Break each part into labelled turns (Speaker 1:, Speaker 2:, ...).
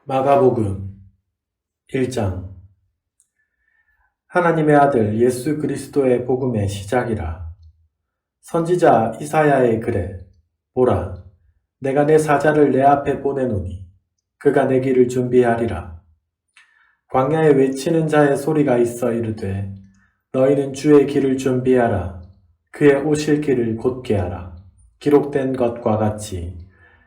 Speaker 1: 마가복음 1장. 하나님의 아들 예수 그리스도의 복음의 시작이라. 선지자 이사야의 글에 보라, 내가 내 사자를 내 앞에 보내노니 그가 내 길을 준비하리라. 광야에 외치는 자의 소리가 있어 이르되 너희는 주의 길을 준비하라. 그의 오실 길을 곧게 하라. 기록된 것과 같이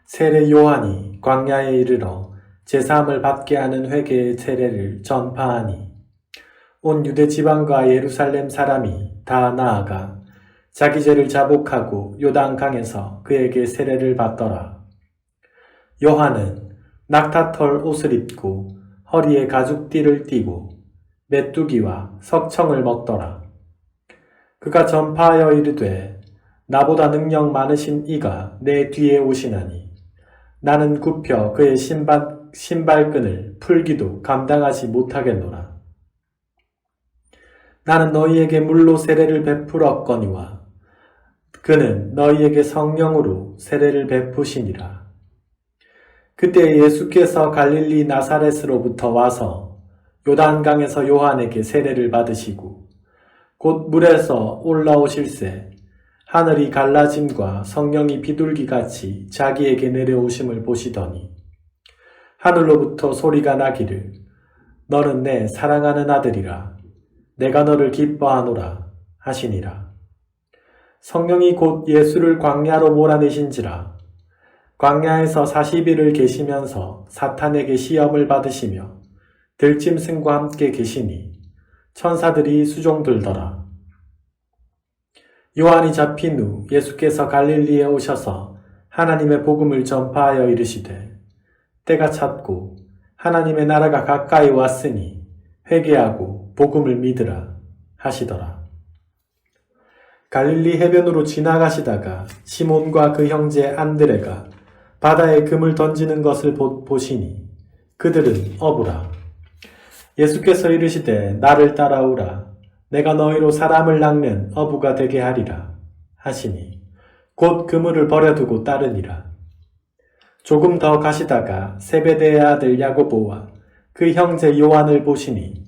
Speaker 1: 세례 요한이 광야에 이르러 제사함을 받게 하는 회개의 세례를 전파하니 온 유대 지방과 예루살렘 사람이 다 나아가 자기 죄를 자복하고 요단강에서 그에게 세례를 받더라. 요한은 낙타털 옷을 입고 허리에 가죽띠를 띠고 메뚜기와 석청을 먹더라. 그가 전파하여 이르되 나보다 능력 많으신 이가 내 뒤에 오시나니 나는 굽혀 그의 신발끈을 풀기도 감당하지 못하겠노라. 나는 너희에게 물로 세례를 베풀었거니와 그는 너희에게 성령으로 세례를 베푸시니라. 그때 예수께서 갈릴리 나사렛으로부터 와서 요단강에서 요한에게 세례를 받으시고 곧 물에서 올라오실새 하늘이 갈라짐과 성령이 비둘기같이 자기에게 내려오심을 보시더니 하늘로부터 소리가 나기를 너는 내 사랑하는 아들이라 내가 너를 기뻐하노라 하시니라. 성령이 곧 예수를 광야로 몰아내신지라. 광야에서 40일을 계시면서 사탄에게 시험을 받으시며 들짐승과 함께 계시니 천사들이 수종들더라. 요한이 잡힌 후 예수께서 갈릴리에 오셔서 하나님의 복음을 전파하여 이르시되 때가 찼고 하나님의 나라가 가까이 왔으니 회개하고 복음을 믿으라 하시더라. 갈릴리 해변으로 지나가시다가 시몬과 그 형제 안드레가 바다에 금을 던지는 것을 보시니 그들은 어부라. 예수께서 이르시되 나를 따라오라. 내가 너희로 사람을 낚는 어부가 되게 하리라 하시니 곧 그물을 버려두고 따르니라. 조금 더 가시다가 세베대의 아들 야고보와 그 형제 요한을 보시니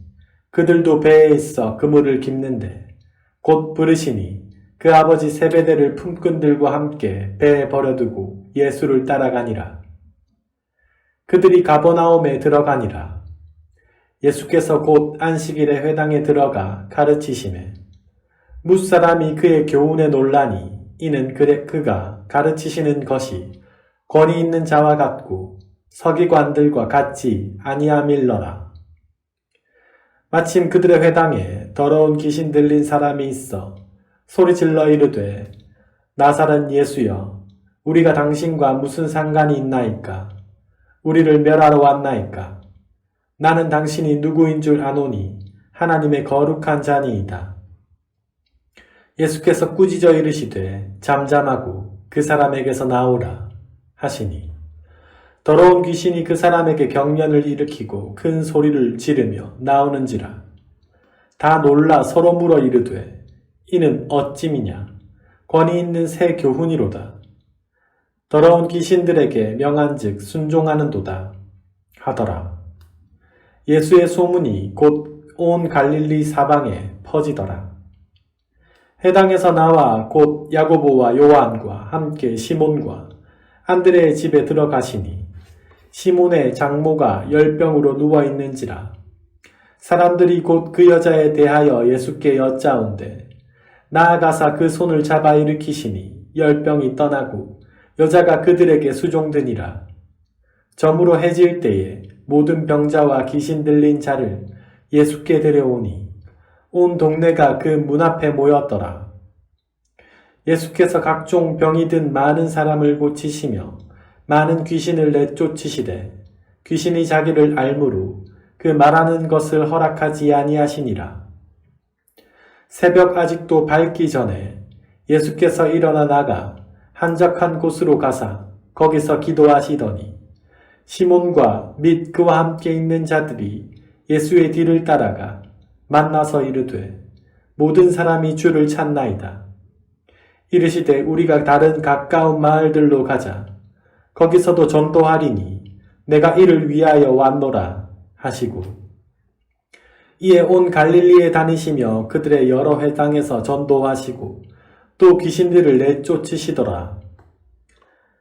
Speaker 1: 그들도 배에 있어 그물을 깁는데 곧 부르시니 그 아버지 세베대를 품꾼들과 함께 배에 버려두고 예수를 따라가니라. 그들이 가버나움에 들어가니라. 예수께서 곧 안식일에 회당에 들어가 가르치시매 뭇사람이 그의 교훈에 놀라니 이는 그가 가르치시는 것이 권위 있는 자와 같고 서기관들과 같지 아니함일러라. 마침 그들의 회당에 더러운 귀신 들린 사람이 있어 소리질러 이르되 나사렛 예수여 우리가 당신과 무슨 상관이 있나이까? 우리를 멸하러 왔나이까? 나는 당신이 누구인 줄 아노니 하나님의 거룩한 자니이다. 예수께서 꾸짖어 이르시되 잠잠하고 그 사람에게서 나오라 하시니 더러운 귀신이 그 사람에게 경련을 일으키고 큰 소리를 지르며 나오는지라. 다 놀라 서로 물어 이르되 이는 어찌미냐? 권위 있는 새 교훈이로다. 더러운 귀신들에게 명한즉 순종하는도다 하더라. 예수의 소문이 곧 온 갈릴리 사방에 퍼지더라. 회당에서 나와 곧 야고보와 요한과 함께 시몬과 안드레의 집에 들어가시니 시몬의 장모가 열병으로 누워있는지라. 사람들이 곧 그 여자에 대하여 예수께 여짜온대 나아가사 그 손을 잡아 일으키시니 열병이 떠나고 여자가 그들에게 수종드니라. 저물어 해질 때에 모든 병자와 귀신 들린 자를 예수께 데려오니 온 동네가 그 문 앞에 모였더라. 예수께서 각종 병이 든 많은 사람을 고치시며 많은 귀신을 내쫓으시되 귀신이 자기를 알므로 그 말하는 것을 허락하지 아니하시니라. 새벽 아직도 밝기 전에 예수께서 일어나 나가 한적한 곳으로 가사 거기서 기도하시더니 시몬과 및 그와 함께 있는 자들이 예수의 뒤를 따라가 만나서 이르되 모든 사람이 주를 찾나이다. 이르시되 우리가 다른 가까운 마을들로 가자. 거기서도 전도하리니 내가 이를 위하여 왔노라 하시고 이에 온 갈릴리에 다니시며 그들의 여러 회당에서 전도하시고 또 귀신들을 내쫓으시더라.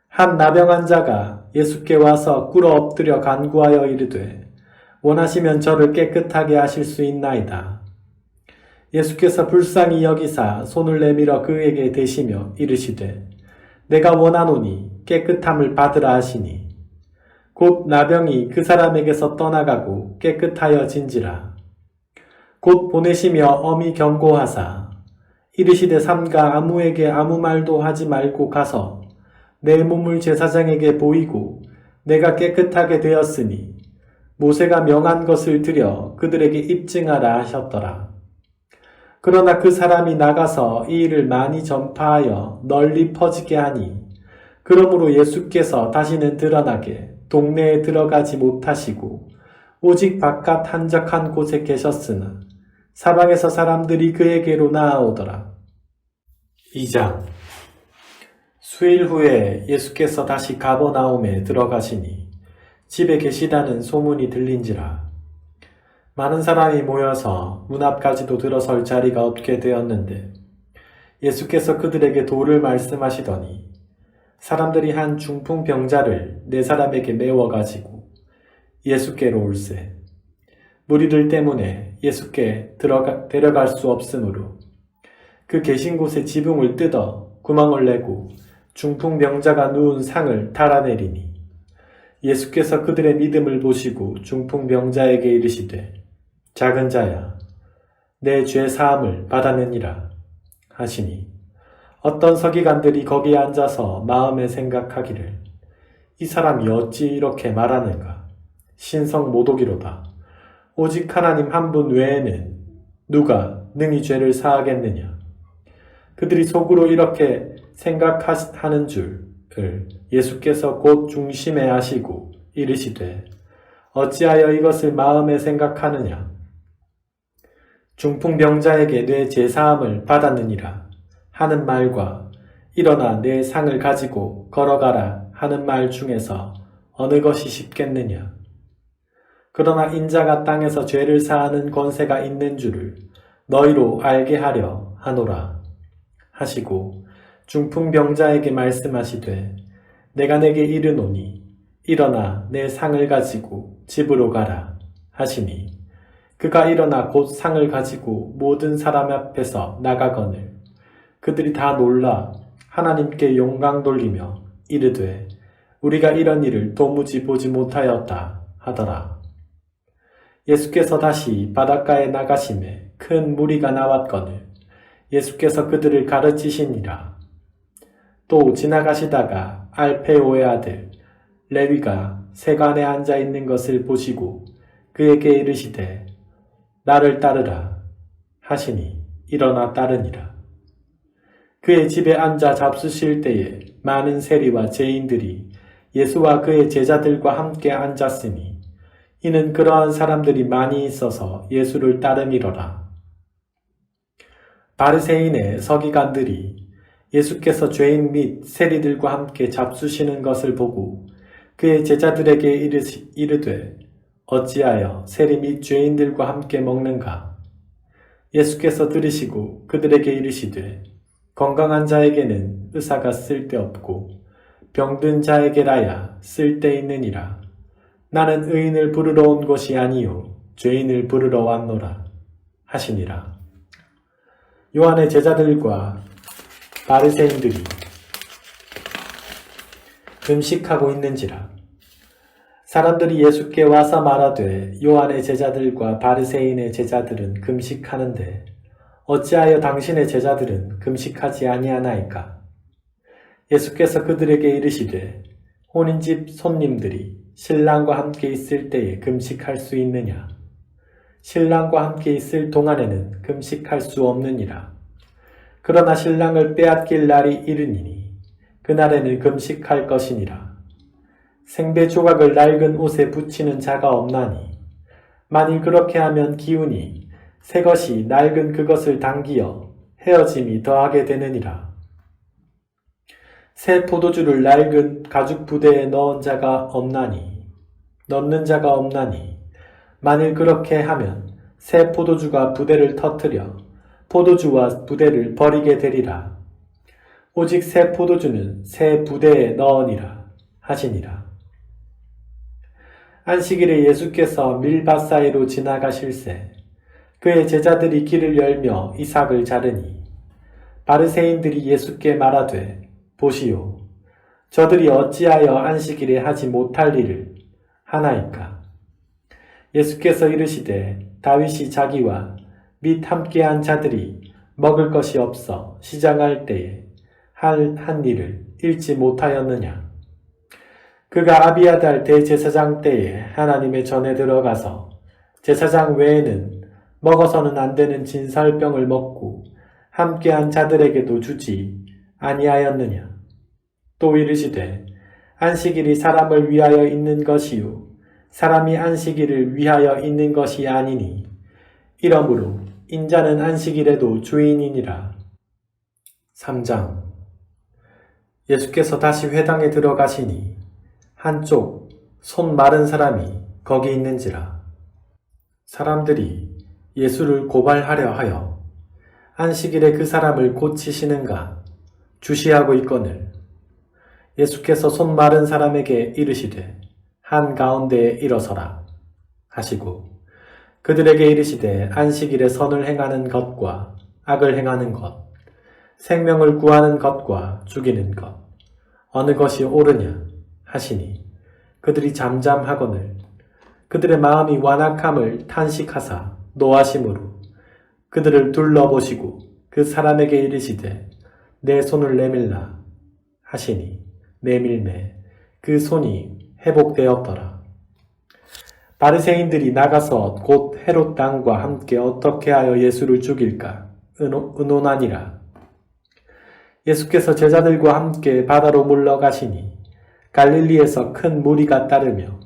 Speaker 1: 한 나병한 자가 예수께 와서 꿇어 엎드려 간구하여 이르되 원하시면 저를 깨끗하게 하실 수 있나이다. 예수께서 불쌍히 여기사 손을 내밀어 그에게 대시며 이르시되 내가 원하노니 깨끗함을 받으라 하시니 곧 나병이 그 사람에게서 떠나가고 깨끗하여 진지라. 곧 보내시며 엄히 경고하사 이르시되 삼가 아무에게 아무 말도 하지 말고 가서 내 몸을 제사장에게 보이고 내가 깨끗하게 되었으니 모세가 명한 것을 들여 그들에게 입증하라 하셨더라. 그러나 그 사람이 나가서 이 일을 많이 전파하여 널리 퍼지게 하니 그러므로 예수께서 다시는 드러나게 동네에 들어가지 못하시고 오직 바깥 한적한 곳에 계셨으나 사방에서 사람들이 그에게로 나아오더라. 2장 수일 후에 예수께서 다시 가버나움에 들어가시니 집에 계시다는 소문이 들린지라. 많은 사람이 모여서 문 앞까지도 들어설 자리가 없게 되었는데 예수께서 그들에게 도를 말씀하시더니 사람들이 한 중풍병자를 4사람에게 메워가지고 예수께로 올세. 무리들 때문에 예수께 데려갈 수 없으므로 그 계신 곳에 지붕을 뜯어 구멍을 내고 중풍병자가 누운 상을 달아내리니 예수께서 그들의 믿음을 보시고 중풍병자에게 이르시되 작은 자야 내 죄 사함을 받았느니라 하시니 어떤 서기관들이 거기에 앉아서 마음에 생각하기를 이 사람이 어찌 이렇게 말하는가 신성 모독이로다. 오직 하나님 한 분 외에는 누가 능히 죄를 사하겠느냐. 그들이 속으로 이렇게 생각하는 줄을 예수께서 곧 중심에 하시고 이르시되 어찌하여 이것을 마음에 생각하느냐. 중풍병자에게 내 제사함을 받았느니라 하는 말과 일어나 내 상을 가지고 걸어가라 하는 말 중에서 어느 것이 쉽겠느냐. 그러나 인자가 땅에서 죄를 사하는 권세가 있는 줄을 너희로 알게 하려 하노라 하시고 중풍병자에게 말씀하시되 내가 내게 이르노니 일어나 내 상을 가지고 집으로 가라 하시니 그가 일어나 곧 상을 가지고 모든 사람 앞에서 나가거늘 그들이 다 놀라 하나님께 영광 돌리며 이르되 우리가 이런 일을 도무지 보지 못하였다 하더라. 예수께서 다시 바닷가에 나가심에 큰 무리가 나왔거늘 예수께서 그들을 가르치시니라. 또 지나가시다가 알페오의 아들 레위가 세관에 앉아 있는 것을 보시고 그에게 이르시되 나를 따르라 하시니 일어나 따르니라. 그의 집에 앉아 잡수실 때에 많은 세리와 죄인들이 예수와 그의 제자들과 함께 앉았으니 이는 그러한 사람들이 많이 있어서 예수를 따름이로라. 바리새인의 서기관들이 예수께서 죄인 및 세리들과 함께 잡수시는 것을 보고 그의 제자들에게 이르되 어찌하여 세리 및 죄인들과 함께 먹는가? 예수께서 들으시고 그들에게 이르시되 건강한 자에게는 의사가 쓸데없고 병든 자에게라야 쓸데있느니라. 나는 의인을 부르러 온 것이 아니요 죄인을 부르러 왔노라 하시니라. 요한의 제자들과 바리새인들이 금식하고 있는지라. 사람들이 예수께 와서 말하되 요한의 제자들과 바리새인의 제자들은 금식하는데 어찌하여 당신의 제자들은 금식하지 아니하나이까? 예수께서 그들에게 이르시되 혼인집 손님들이 신랑과 함께 있을 때에 금식할 수 있느냐? 신랑과 함께 있을 동안에는 금식할 수 없느니라. 그러나 신랑을 빼앗길 날이 이르니니 그날에는 금식할 것이니라. 생배 조각을 낡은 옷에 붙이는 자가 없나니 만일 그렇게 하면 기운이 새 것이 낡은 그것을 당기어 헤어짐이 더하게 되느니라. 새 포도주를 낡은 가죽 부대에 넣은 자가 없나니 넣는 자가 없나니 만일 그렇게 하면 새 포도주가 부대를 터뜨려 포도주와 부대를 버리게 되리라. 오직 새 포도주는 새 부대에 넣으니라 하시니라. 안식일에 예수께서 밀밭 사이로 지나가실새 그의 제자들이 길을 열며 이삭을 자르니 바리새인들이 예수께 말하되 보시오 저들이 어찌하여 안식일에 하지 못할 일을 하나이까. 예수께서 이르시되 다윗이 자기와 및 함께한 자들이 먹을 것이 없어 시장할 때에 한 일을 잃지 못하였느냐. 그가 아비아달 대제사장 때에 하나님의 전에 들어가서 제사장 외에는 먹어서는 안 되는 진설병을 먹고 함께한 자들에게도 주지 아니하였느냐. 또 이르시되 안식일이 사람을 위하여 있는 것이요 사람이 안식일을 위하여 있는 것이 아니니 이러므로 인자는 안식일에도 주인이니라. 3장. 예수께서 다시 회당에 들어가시니 한쪽 손 마른 사람이 거기 있는지라. 사람들이 예수를 고발하려 하여 안식일에 그 사람을 고치시는가 주시하고 있거늘 예수께서 손 마른 사람에게 이르시되 한가운데에 일어서라 하시고 그들에게 이르시되 안식일에 선을 행하는 것과 악을 행하는 것 생명을 구하는 것과 죽이는 것 어느 것이 옳으냐 하시니 그들이 잠잠하거늘 그들의 마음이 완악함을 탄식하사 노하심으로 그들을 둘러보시고 그 사람에게 이르시되 내 손을 내밀라 하시니 내밀매 그 손이 회복되었더라. 바리새인들이 나가서 곧 헤롯 왕과 함께 어떻게 하여 예수를 죽일까 의논하니라. 예수께서 제자들과 함께 바다로 물러가시니 갈릴리에서 큰 무리가 따르며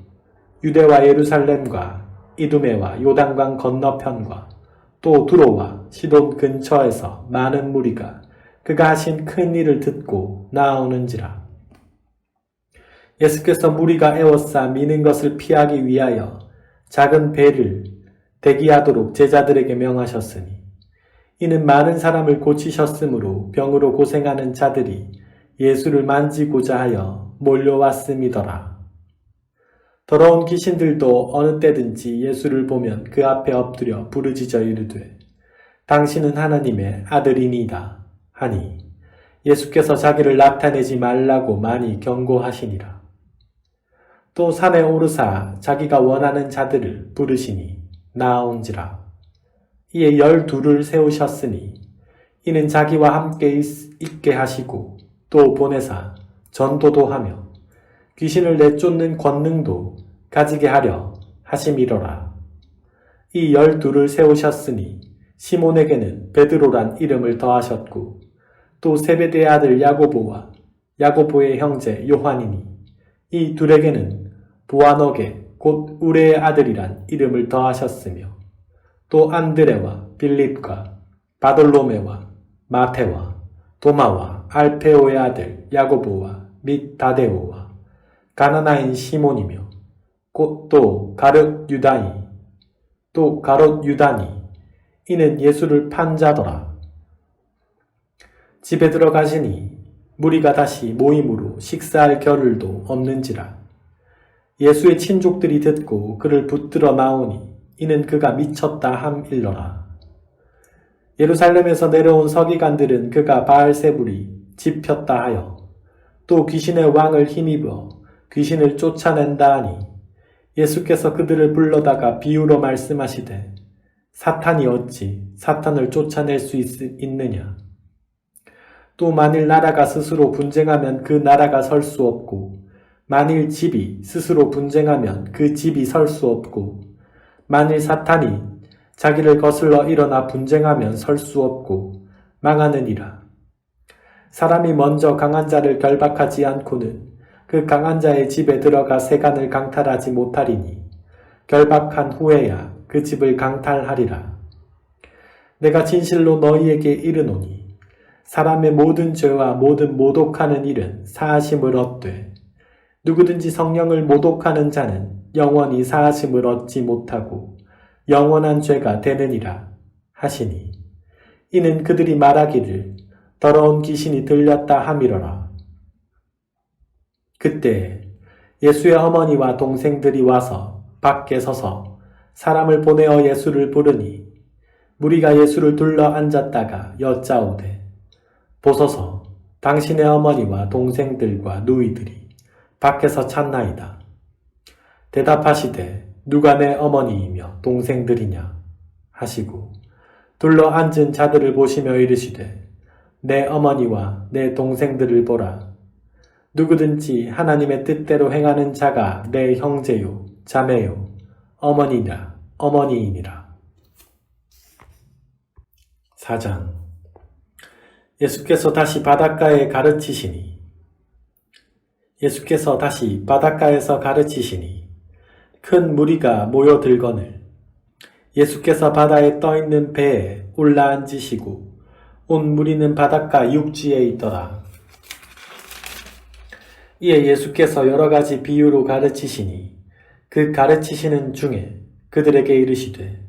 Speaker 1: 유대와 예루살렘과 이두메와 요단강 건너편과 또 두로와 시돈 근처에서 많은 무리가 그가 하신 큰 일을 듣고 나아오는지라. 예수께서 무리가 애워싸 미는 것을 피하기 위하여 작은 배를 대기하도록 제자들에게 명하셨으니 이는 많은 사람을 고치셨으므로 병으로 고생하는 자들이 예수를 만지고자 하여 몰려왔음이더라. 더러운 귀신들도 어느 때든지 예수를 보면 그 앞에 엎드려 부르짖어 이르되 당신은 하나님의 아들이니이다 하니 예수께서 자기를 나타내지 말라고 많이 경고하시니라. 또 산에 오르사 자기가 원하는 자들을 부르시니 나아온지라. 이에 12을 세우셨으니 이는 자기와 함께 있게 하시고 또 보내사 전도도 하며 귀신을 내쫓는 권능도 가지게 하려 하심이로라. 이 12을 세우셨으니 시몬에게는 베드로란 이름을 더하셨고 또 세베대의 아들 야고보와 야고보의 형제 요한이니 이 둘에게는 보아너게 곧 우레의 아들이란 이름을 더하셨으며 또 안드레와 빌립과 바돌로메와 마테와 도마와 알페오의 아들 야고보와 및 다데오와 가나나인 시몬이며 또 가롯 유다니 이는 예수를 판 자더라. 집에 들어가시니 무리가 다시 모임으로 식사할 겨를도 없는지라. 예수의 친족들이 듣고 그를 붙들어 나오니 이는 그가 미쳤다 함일러라. 예루살렘에서 내려온 서기관들은 그가 바알세불이 집혔다 하여 또 귀신의 왕을 힘입어 귀신을 쫓아낸다 하니 예수께서 그들을 불러다가 비유로 말씀하시되 사탄이 어찌 사탄을 쫓아낼 수 있느냐. 또 만일 나라가 스스로 분쟁하면 그 나라가 설 수 없고 만일 집이 스스로 분쟁하면 그 집이 설 수 없고 만일 사탄이 자기를 거슬러 일어나 분쟁하면 설 수 없고 망하느니라. 사람이 먼저 강한 자를 결박하지 않고는 그 강한 자의 집에 들어가 세간을 강탈하지 못하리니 결박한 후에야 그 집을 강탈하리라. 내가 진실로 너희에게 이르노니 사람의 모든 죄와 모든 모독하는 일은 사하심을 얻되 누구든지 성령을 모독하는 자는 영원히 사하심을 얻지 못하고 영원한 죄가 되느니라 하시니 이는 그들이 말하기를 더러운 귀신이 들렸다 함이로라. 그때 예수의 어머니와 동생들이 와서 밖에 서서 사람을 보내어 예수를 부르니 무리가 예수를 둘러 앉았다가 여짜오되 보소서 당신의 어머니와 동생들과 누이들이 밖에서 찾나이다. 대답하시되 누가 내 어머니이며 동생들이냐 하시고 둘러 앉은 자들을 보시며 이르시되 내 어머니와 내 동생들을 보라. 누구든지 하나님의 뜻대로 행하는 자가 내 형제요 자매요 어머니이니라. 4장. 예수께서 다시 바닷가에서 가르치시니 큰 무리가 모여들거늘 예수께서 바다에 떠있는 배에 올라앉으시고 온 무리는 바닷가 육지에 있더라. 이에 예수께서 여러 가지 비유로 가르치시니 그 가르치시는 중에 그들에게 이르시되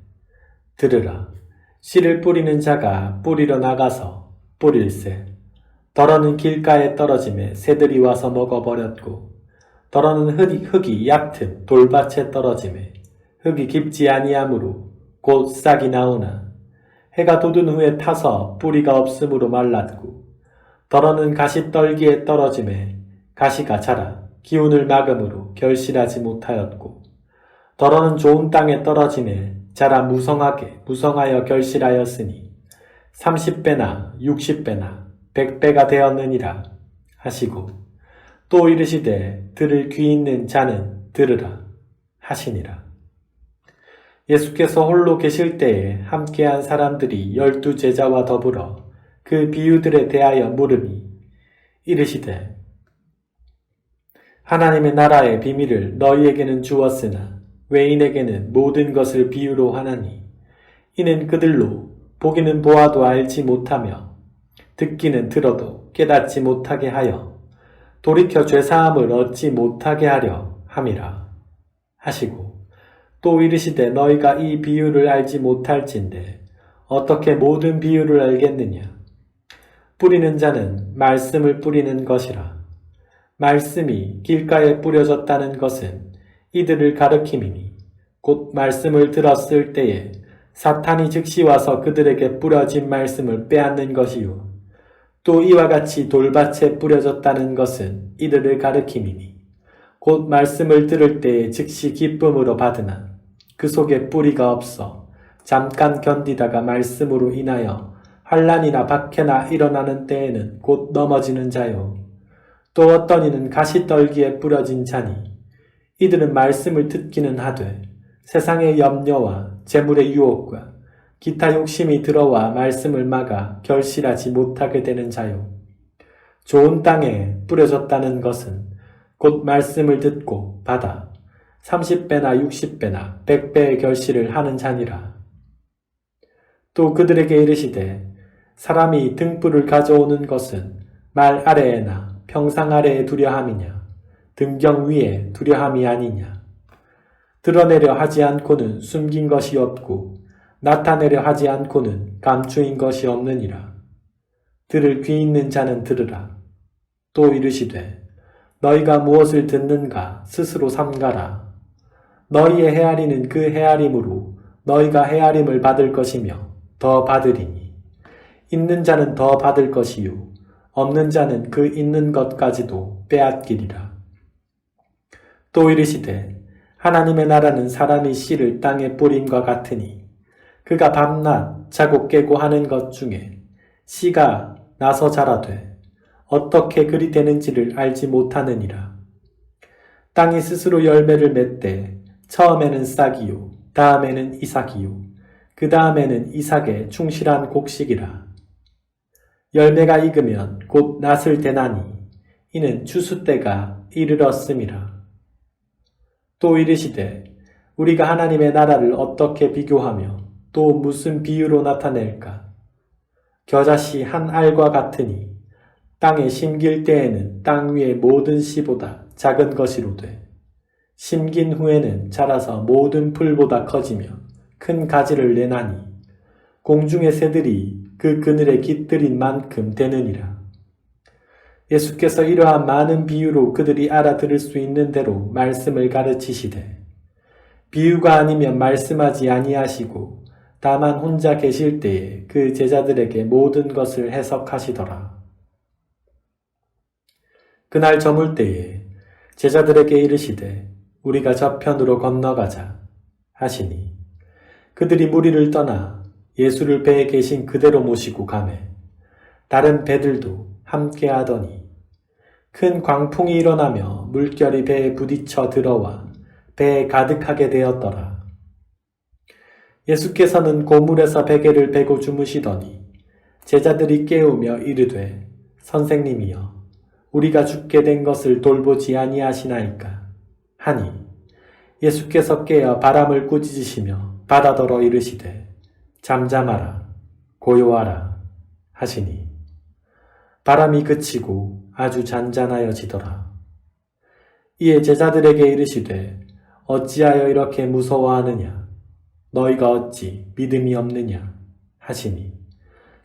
Speaker 1: 들으라. 씨를 뿌리는 자가 뿌리러 나가서 뿌릴새 덜어는 길가에 떨어짐에 새들이 와서 먹어버렸고 덜어는 흙이 얕은 돌밭에 떨어짐에 흙이 깊지 아니하므로 곧 싹이 나오나 해가 돋은 후에 타서 뿌리가 없으므로 말랐고 덜어는 가시떨기에 떨어짐에 가시가 자라 기운을 막음으로 결실하지 못하였고 덜어는 좋은 땅에 떨어짐에 자라 무성하여 결실하였으니 30배나 60배나 100배가 되었느니라 하시고 또 이르시되 들을 귀 있는 자는 들으라 하시니라. 예수께서 홀로 계실 때에 함께한 사람들이 12제자와 더불어 그 비유들에 대하여 물으니 이르시되 하나님의 나라의 비밀을 너희에게는 주었으나 외인에게는 모든 것을 비유로 하나니 이는 그들로 보기는 보아도 알지 못하며 듣기는 들어도 깨닫지 못하게 하여 돌이켜 죄사함을 얻지 못하게 하려 함이라 하시고 또 이르시되 너희가 이 비유를 알지 못할진대 어떻게 모든 비유를 알겠느냐. 뿌리는 자는 말씀을 뿌리는 것이라. 말씀이 길가에 뿌려졌다는 것은 이들을 가르킴이니 곧 말씀을 들었을 때에 사탄이 즉시 와서 그들에게 뿌려진 말씀을 빼앗는 것이요. 또 이와 같이 돌밭에 뿌려졌다는 것은 이들을 가르킴이니 곧 말씀을 들을 때에 즉시 기쁨으로 받으나 그 속에 뿌리가 없어 잠깐 견디다가 말씀으로 인하여 환난이나 박해나 일어나는 때에는 곧 넘어지는 자요. 또 어떤 이는 가시떨기에 뿌려진 자니 이들은 말씀을 듣기는 하되 세상의 염려와 재물의 유혹과 기타 욕심이 들어와 말씀을 막아 결실하지 못하게 되는 자요. 좋은 땅에 뿌려졌다는 것은 곧 말씀을 듣고 받아 30배나 60배나 100배의 결실을 하는 자니라. 또 그들에게 이르시되 사람이 등불을 가져오는 것은 말 아래에나 평상 아래에 두려함이냐 등경 위에 두려함이 아니냐. 드러내려 하지 않고는 숨긴 것이 없고 나타내려 하지 않고는 감추인 것이 없느니라. 들을 귀 있는 자는 들으라. 또 이르시되 너희가 무엇을 듣는가 스스로 삼가라. 너희의 헤아리는 그 헤아림으로 너희가 헤아림을 받을 것이며 더 받으리니 있는 자는 더 받을 것이요 없는 자는 그 있는 것까지도 빼앗기리라. 또 이르시되 하나님의 나라는 사람이 씨를 땅에 뿌림과 같으니 그가 밤낮 자고 깨고 하는 것 중에 씨가 나서 자라되 어떻게 그리 되는지를 알지 못하느니라. 땅이 스스로 열매를 맺되 처음에는 싹이요 다음에는 이삭이요 그 다음에는 이삭의 충실한 곡식이라. 열매가 익으면 곧 낫을 대나니 이는 추수 때가 이르렀음이라. 또 이르시되 우리가 하나님의 나라를 어떻게 비교하며 또 무슨 비유로 나타낼까. 겨자씨 한 알과 같으니 땅에 심길 때에는 땅 위의 모든 씨보다 작은 것이로되 심긴 후에는 자라서 모든 풀보다 커지며 큰 가지를 내나니 공중의 새들이 그 그늘에 깃들인 만큼 되느니라. 예수께서 이러한 많은 비유로 그들이 알아들을 수 있는 대로 말씀을 가르치시되 비유가 아니면 말씀하지 아니하시고 다만 혼자 계실 때에 그 제자들에게 모든 것을 해석하시더라. 그날 저물 때에 제자들에게 이르시되 우리가 저편으로 건너가자 하시니 그들이 무리를 떠나 예수를 배에 계신 그대로 모시고 가매 다른 배들도 함께 하더니 큰 광풍이 일어나며 물결이 배에 부딪혀 들어와 배에 가득하게 되었더라. 예수께서는 고물에서 베개를 베고 주무시더니 제자들이 깨우며 이르되 선생님이여 우리가 죽게 된 것을 돌보지 아니하시나이까 하니 예수께서 깨어 바람을 꾸짖으시며 바다더러 이르시되 잠잠하라 고요하라 하시니 바람이 그치고 아주 잔잔하여지더라. 이에 제자들에게 이르시되 어찌하여 이렇게 무서워하느냐 너희가 어찌 믿음이 없느냐 하시니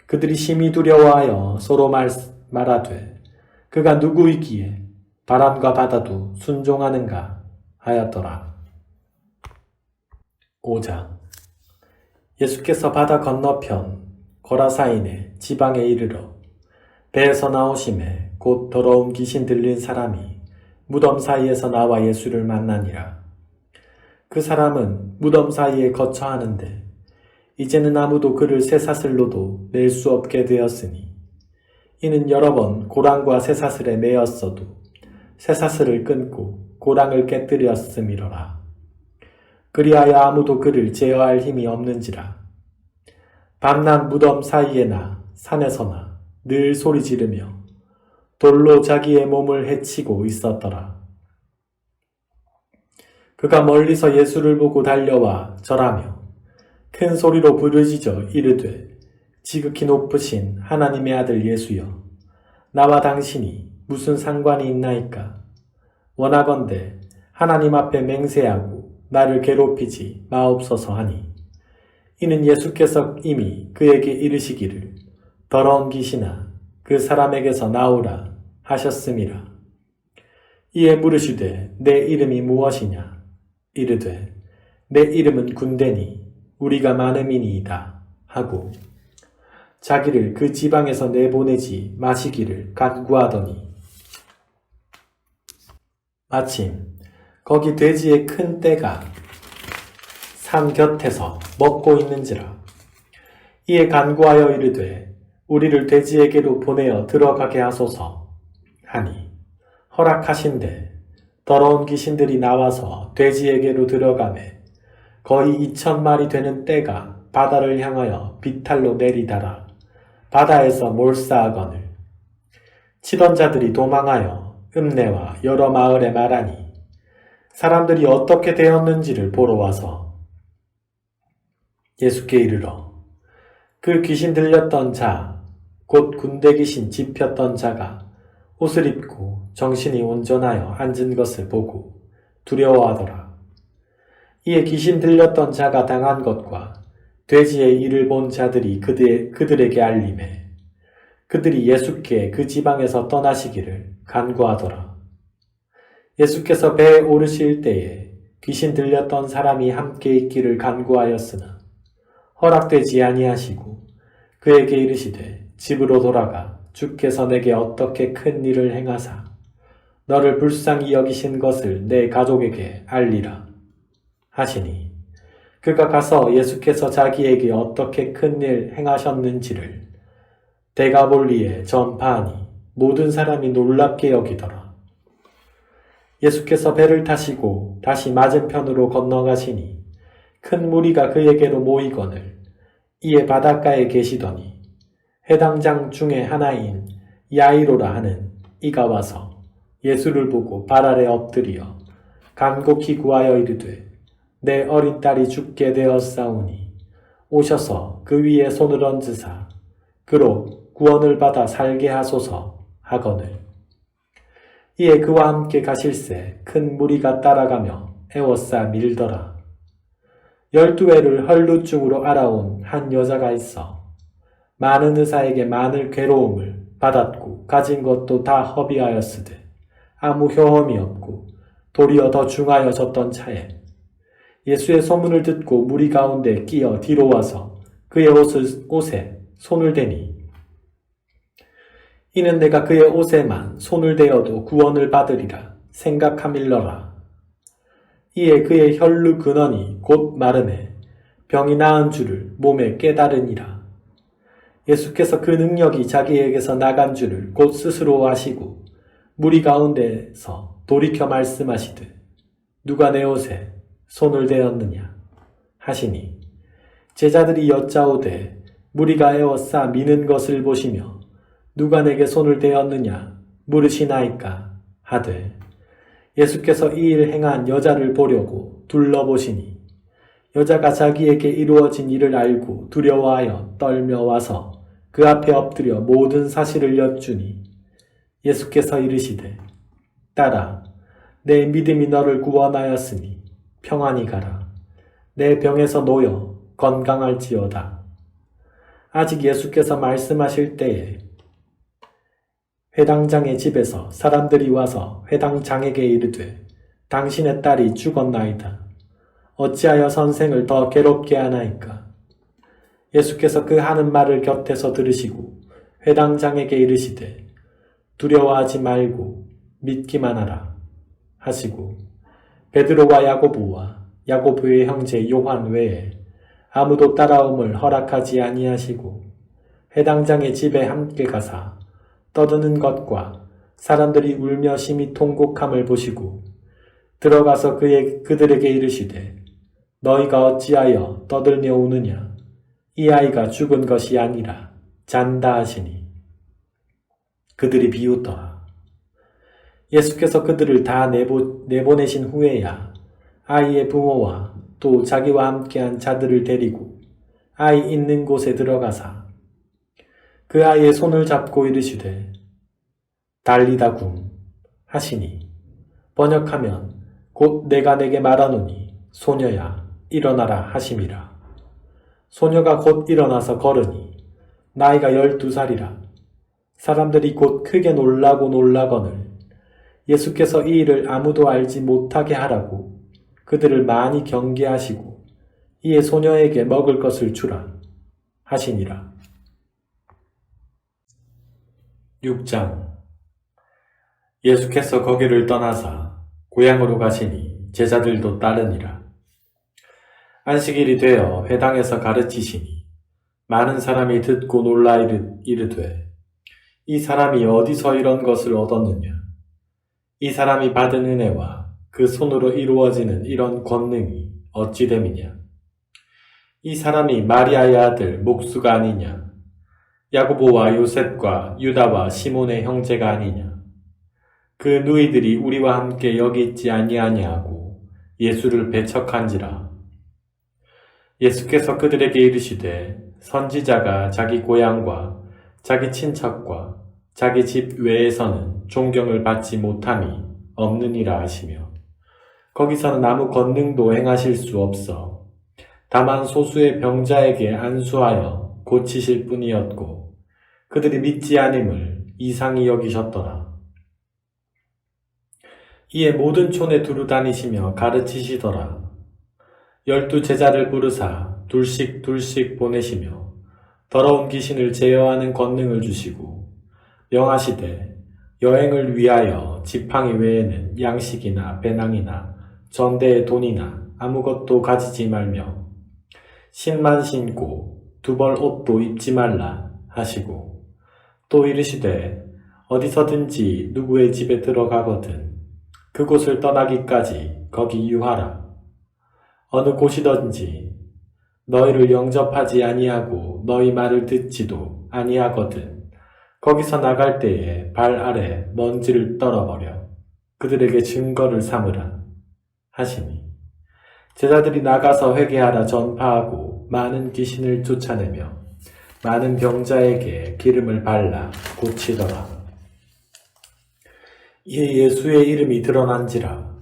Speaker 1: 그들이 심히 두려워하여 서로 말하되 그가 누구이기에 바람과 바다도 순종하는가 하였더라. 5장 예수께서 바다 건너편 거라사인의 지방에 이르러 배에서 나오심에 곧 더러운 귀신 들린 사람이 무덤 사이에서 나와 예수를 만나니라. 그 사람은 무덤 사이에 거처하는데 이제는 아무도 그를 쇠사슬로도 낼 수 없게 되었으니 이는 여러 번 고랑과 쇠사슬에 매였어도 쇠사슬을 끊고 고랑을 깨뜨렸음이로라. 그리하여 아무도 그를 제어할 힘이 없는지라. 밤낮 무덤 사이에나 산에서나 늘 소리 지르며 돌로 자기의 몸을 해치고 있었더라. 그가 멀리서 예수를 보고 달려와 절하며 큰 소리로 부르짖어 이르되 지극히 높으신 하나님의 아들 예수여 나와 당신이 무슨 상관이 있나이까. 원하건대 하나님 앞에 맹세하고 나를 괴롭히지 마옵소서 하니 이는 예수께서 이미 그에게 이르시기를 더러운 귀신아 그 사람에게서 나오라 하셨음이라. 이에 물으시되 내 이름이 무엇이냐 이르되 내 이름은 군대니 우리가 많음이니이다 하고 자기를 그 지방에서 내보내지 마시기를 간구하더니 마침 거기 돼지의 큰 떼가 산 곁에서 먹고 있는지라. 이에 간구하여 이르되 우리를 돼지에게로 보내어 들어가게 하소서 하니 허락하신대 더러운 귀신들이 나와서 돼지에게로 들어가매 거의 2,000마리 되는 떼가 바다를 향하여 비탈로 내리다라 바다에서 몰사하거늘 치던 자들이 도망하여 읍내와 여러 마을에 말하니 사람들이 어떻게 되었는지를 보러 와서 예수께 이르러 그 귀신 들렸던 자 곧 군대 귀신 집혔던 자가 옷을 입고 정신이 온전하여 앉은 것을 보고 두려워하더라. 이에 귀신 들렸던 자가 당한 것과 돼지의 일을 본 자들이 그들에게 알림해 그들이 예수께 그 지방에서 떠나시기를 간구하더라. 예수께서 배에 오르실 때에 귀신 들렸던 사람이 함께 있기를 간구하였으나 허락되지 아니하시고 그에게 이르시되 집으로 돌아가 주께서 내게 어떻게 큰 일을 행하사 너를 불쌍히 여기신 것을 내 가족에게 알리라 하시니 그가 가서 예수께서 자기에게 어떻게 큰 일 행하셨는지를 데가볼리에 전파하니 모든 사람이 놀랍게 여기더라. 예수께서 배를 타시고 다시 맞은편으로 건너가시니 큰 무리가 그에게로 모이거늘 이에 바닷가에 계시더니 해당 장 중에 하나인 야이로라 하는 이가 와서 예수를 보고 발 아래 엎드려 간곡히 구하여 이르되 내 어린 딸이 죽게 되었사오니 오셔서 그 위에 손을 얹으사 그로 구원을 받아 살게 하소서 하거늘 이에 그와 함께 가실새 큰 무리가 따라가며 에워싸 밀더라. 12회를 헐루증으로 알아온 한 여자가 있어 많은 의사에게 많은 괴로움을 받았고 가진 것도 다 허비하였으되 아무 효험이 없고 도리어 더 중하여졌던 차에 예수의 소문을 듣고 무리 가운데 끼어 뒤로 와서 그의 옷에 손을 대니 이는 내가 그의 옷에만 손을 대어도 구원을 받으리라 생각함일러라. 이에 그의 혈루 근원이 곧 마름에 병이 나은 줄을 몸에 깨달으니라. 예수께서 그 능력이 자기에게서 나간 줄을 곧 스스로 아시고 무리 가운데서 돌이켜 말씀하시되 누가 내 옷에 손을 대었느냐 하시니 제자들이 여짜오되 무리가 에워싸 미는 것을 보시며 누가 내게 손을 대었느냐 물으시나이까 하되 예수께서 이 일 행한 여자를 보려고 둘러보시니 여자가 자기에게 이루어진 일을 알고 두려워하여 떨며 와서 그 앞에 엎드려 모든 사실을 여쭈니 예수께서 이르시되 딸아 내 믿음이 너를 구원하였으니 평안히 가라. 내 병에서 놓여 건강할지어다. 아직 예수께서 말씀하실 때에 회당장의 집에서 사람들이 와서 회당장에게 이르되 당신의 딸이 죽었나이다. 어찌하여 선생을 더 괴롭게 하나이까? 예수께서 그 하는 말을 곁에서 들으시고 회당장에게 이르시되 두려워하지 말고 믿기만 하라 하시고 베드로와 야고보와 야고보의 형제 요한 외에 아무도 따라옴을 허락하지 아니하시고 회당장의 집에 함께 가사 떠드는 것과 사람들이 울며 심히 통곡함을 보시고 들어가서 그들에게 이르시되 너희가 어찌하여 떠들며 우느냐? 이 아이가 죽은 것이 아니라 잔다 하시니 그들이 비웃더라. 예수께서 그들을 다 내보내신 후에야 아이의 부모와 또 자기와 함께한 자들을 데리고 아이 있는 곳에 들어가사 그 아이의 손을 잡고 이르시되 달리다 굼 하시니 번역하면 곧 내가 내게 말하노니 소녀야 일어나라 하심이라. 소녀가 곧 일어나서 걸으니 나이가 12살이라. 사람들이 곧 크게 놀라거늘 예수께서 이 일을 아무도 알지 못하게 하라고 그들을 많이 경계하시고 이에 소녀에게 먹을 것을 주라 하시니라. 6장. 예수께서 거기를 떠나사 고향으로 가시니 제자들도 따르니라. 안식일이 되어 회당에서 가르치시니 많은 사람이 듣고 놀라 이르되 이 사람이 어디서 이런 것을 얻었느냐? 이 사람이 받은 은혜와 그 손으로 이루어지는 이런 권능이 어찌 됨이냐? 이 사람이 마리아의 아들 목수가 아니냐? 야고보와 요셉과 유다와 시몬의 형제가 아니냐? 그 누이들이 우리와 함께 여기 있지 아니하냐고 예수를 배척한지라. 예수께서 그들에게 이르시되 선지자가 자기 고향과 자기 친척과 자기 집 외에서는 존경을 받지 못함이 없느니라 하시며 거기서는 아무 권능도 행하실 수 없어 다만 소수의 병자에게 안수하여 고치실 뿐이었고 그들이 믿지 않음을 이상히 여기셨더라. 이에 모든 촌에 두루 다니시며 가르치시더라. 12 제자를 부르사 둘씩 보내시며 더러운 귀신을 제어하는 권능을 주시고 명하시되 여행을 위하여 지팡이 외에는 양식이나 배낭이나 전대의 돈이나 아무것도 가지지 말며 신만 신고 두벌 옷도 입지 말라 하시고 또 이르시되 어디서든지 누구의 집에 들어가거든 그곳을 떠나기까지 거기 유하라. 어느 곳이든지 너희를 영접하지 아니하고 너희 말을 듣지도 아니하거든 거기서 나갈 때에 발 아래 먼지를 떨어버려 그들에게 증거를 삼으라 하시니 제자들이 나가서 회개하라 전파하고 많은 귀신을 쫓아내며 많은 병자에게 기름을 발라 고치더라. 이에 예수의 이름이 드러난지라.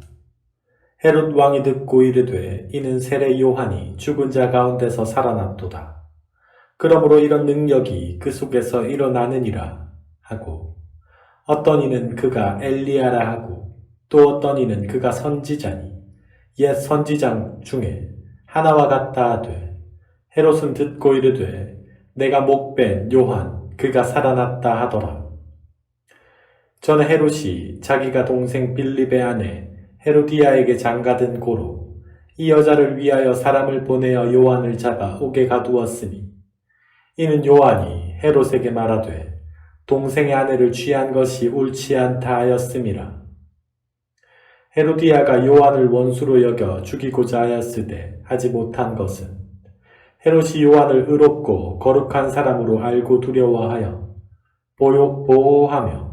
Speaker 1: 헤롯 왕이 듣고 이르되 이는 세례 요한이 죽은 자 가운데서 살아났도다. 그러므로 이런 능력이 그 속에서 일어나느니라 하고, 어떤 이는 그가 엘리야라 하고, 또 어떤 이는 그가 선지자니 옛 선지장 중에 하나와 같다 하되, 헤롯은 듣고 이르되 내가 목벤 요한 그가 살아났다 하더라. 전에 헤롯이 자기가 동생 빌립의 아내 헤로디아에게 장가든 고로 이 여자를 위하여 사람을 보내어 요한을 잡아 옥에 가두었으니, 이는 요한이 헤롯에게 말하되 동생의 아내를 취한 것이 옳지 않다 하였음이라. 헤로디아가 요한을 원수로 여겨 죽이고자 하였으되 하지 못한 것은, 헤롯이 요한을 의롭고 거룩한 사람으로 알고 두려워하여 보호하며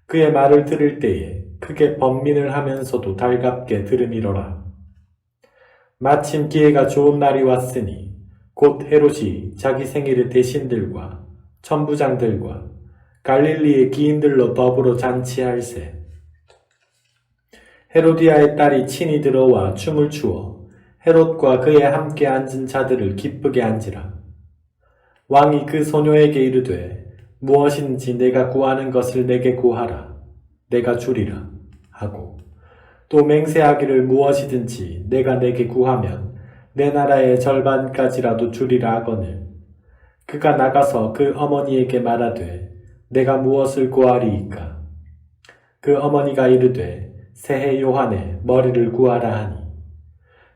Speaker 1: 그의 말을 들을 때에 크게 번민을 하면서도 달갑게 들음이로라. 마침 기회가 좋은 날이 왔으니 곧 헤롯이 자기 생일의 대신들과 천부장들과 갈릴리의 기인들로 더불어 잔치할세. 헤로디아의 딸이 친히 들어와 춤을 추어 헤롯과 그에 함께 앉은 자들을 기쁘게 한지라. 왕이 그 소녀에게 이르되 무엇인지 내가 구하는 것을 내게 구하라. 내가 주리라 하고, 또 맹세하기를 무엇이든지 내가 내게 구하면 내 나라의 절반까지라도 주리라 하거늘, 그가 나가서 그 어머니에게 말하되 내가 무엇을 구하리이까? 그 어머니가 이르되 세해 요한의 머리를 구하라 하니,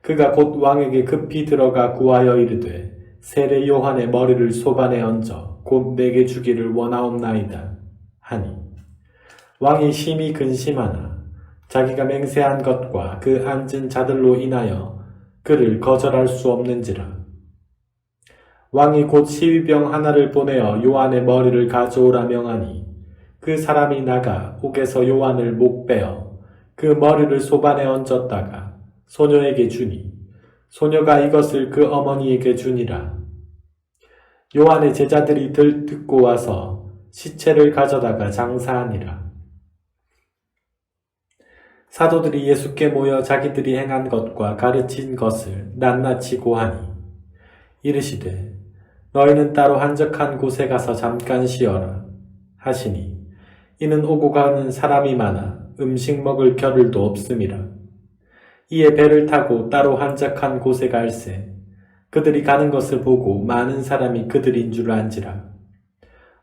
Speaker 1: 그가 곧 왕에게 급히 들어가 구하여 이르되 세례 요한의 머리를 소반에 얹어 곧 내게 주기를 원하옵나이다 하니, 왕이 심히 근심하나 자기가 맹세한 것과 그 앉은 자들로 인하여 그를 거절할 수 없는지라. 왕이 곧 시위병 하나를 보내어 요한의 머리를 가져오라 명하니, 그 사람이 나가 옥에서 요한을 목베어 그 머리를 소반에 얹었다가 소녀에게 주니, 소녀가 이것을 그 어머니에게 주니라. 요한의 제자들이 듣고 와서 시체를 가져다가 장사하니라. 사도들이 예수께 모여 자기들이 행한 것과 가르친 것을 낱낱이 고하니, 이르시되 너희는 따로 한적한 곳에 가서 잠깐 쉬어라 하시니, 이는 오고 가는 사람이 많아 음식 먹을 겨를도 없음이라. 이에 배를 타고 따로 한적한 곳에 갈새 그들이 가는 것을 보고 많은 사람이 그들인 줄 안지라.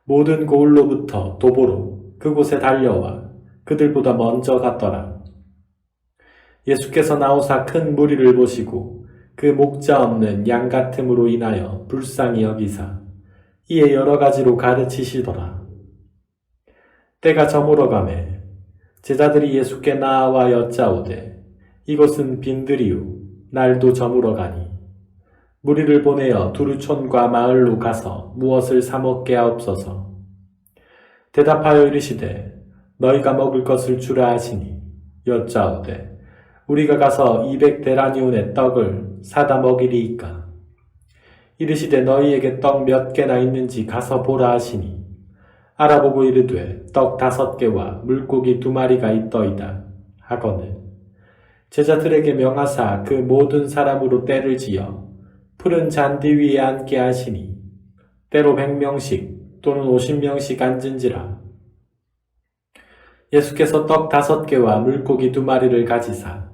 Speaker 1: 모든 고을로부터 도보로 그곳에 달려와 그들보다 먼저 갔더라. 예수께서 나오사 큰 무리를 보시고 그 목자 없는 양 같음으로 인하여 불쌍히 여기사 이에 여러 가지로 가르치시더라. 때가 저물어 가매 제자들이 예수께 나와 여짜오되 이곳은 빈들이요 날도 저물어 가니 무리를 보내어 두루촌과 마을로 가서 무엇을 사 먹게 하옵소서. 대답하여 이르시되 너희가 먹을 것을 주라 하시니, 여짜오되 우리가 가서 200데나니온의 떡을 사다 먹이리이까? 이르시되 너희에게 떡 몇 개나 있는지 가서 보라 하시니, 알아보고 이르되 떡 5개와 물고기 2마리가 있더이다 하거늘, 제자들에게 명하사 그 모든 사람으로 때를 지어 푸른 잔디 위에 앉게 하시니, 때로 100명씩 또는 50명씩 앉은지라. 예수께서 떡 5개와 물고기 2마리를 가지사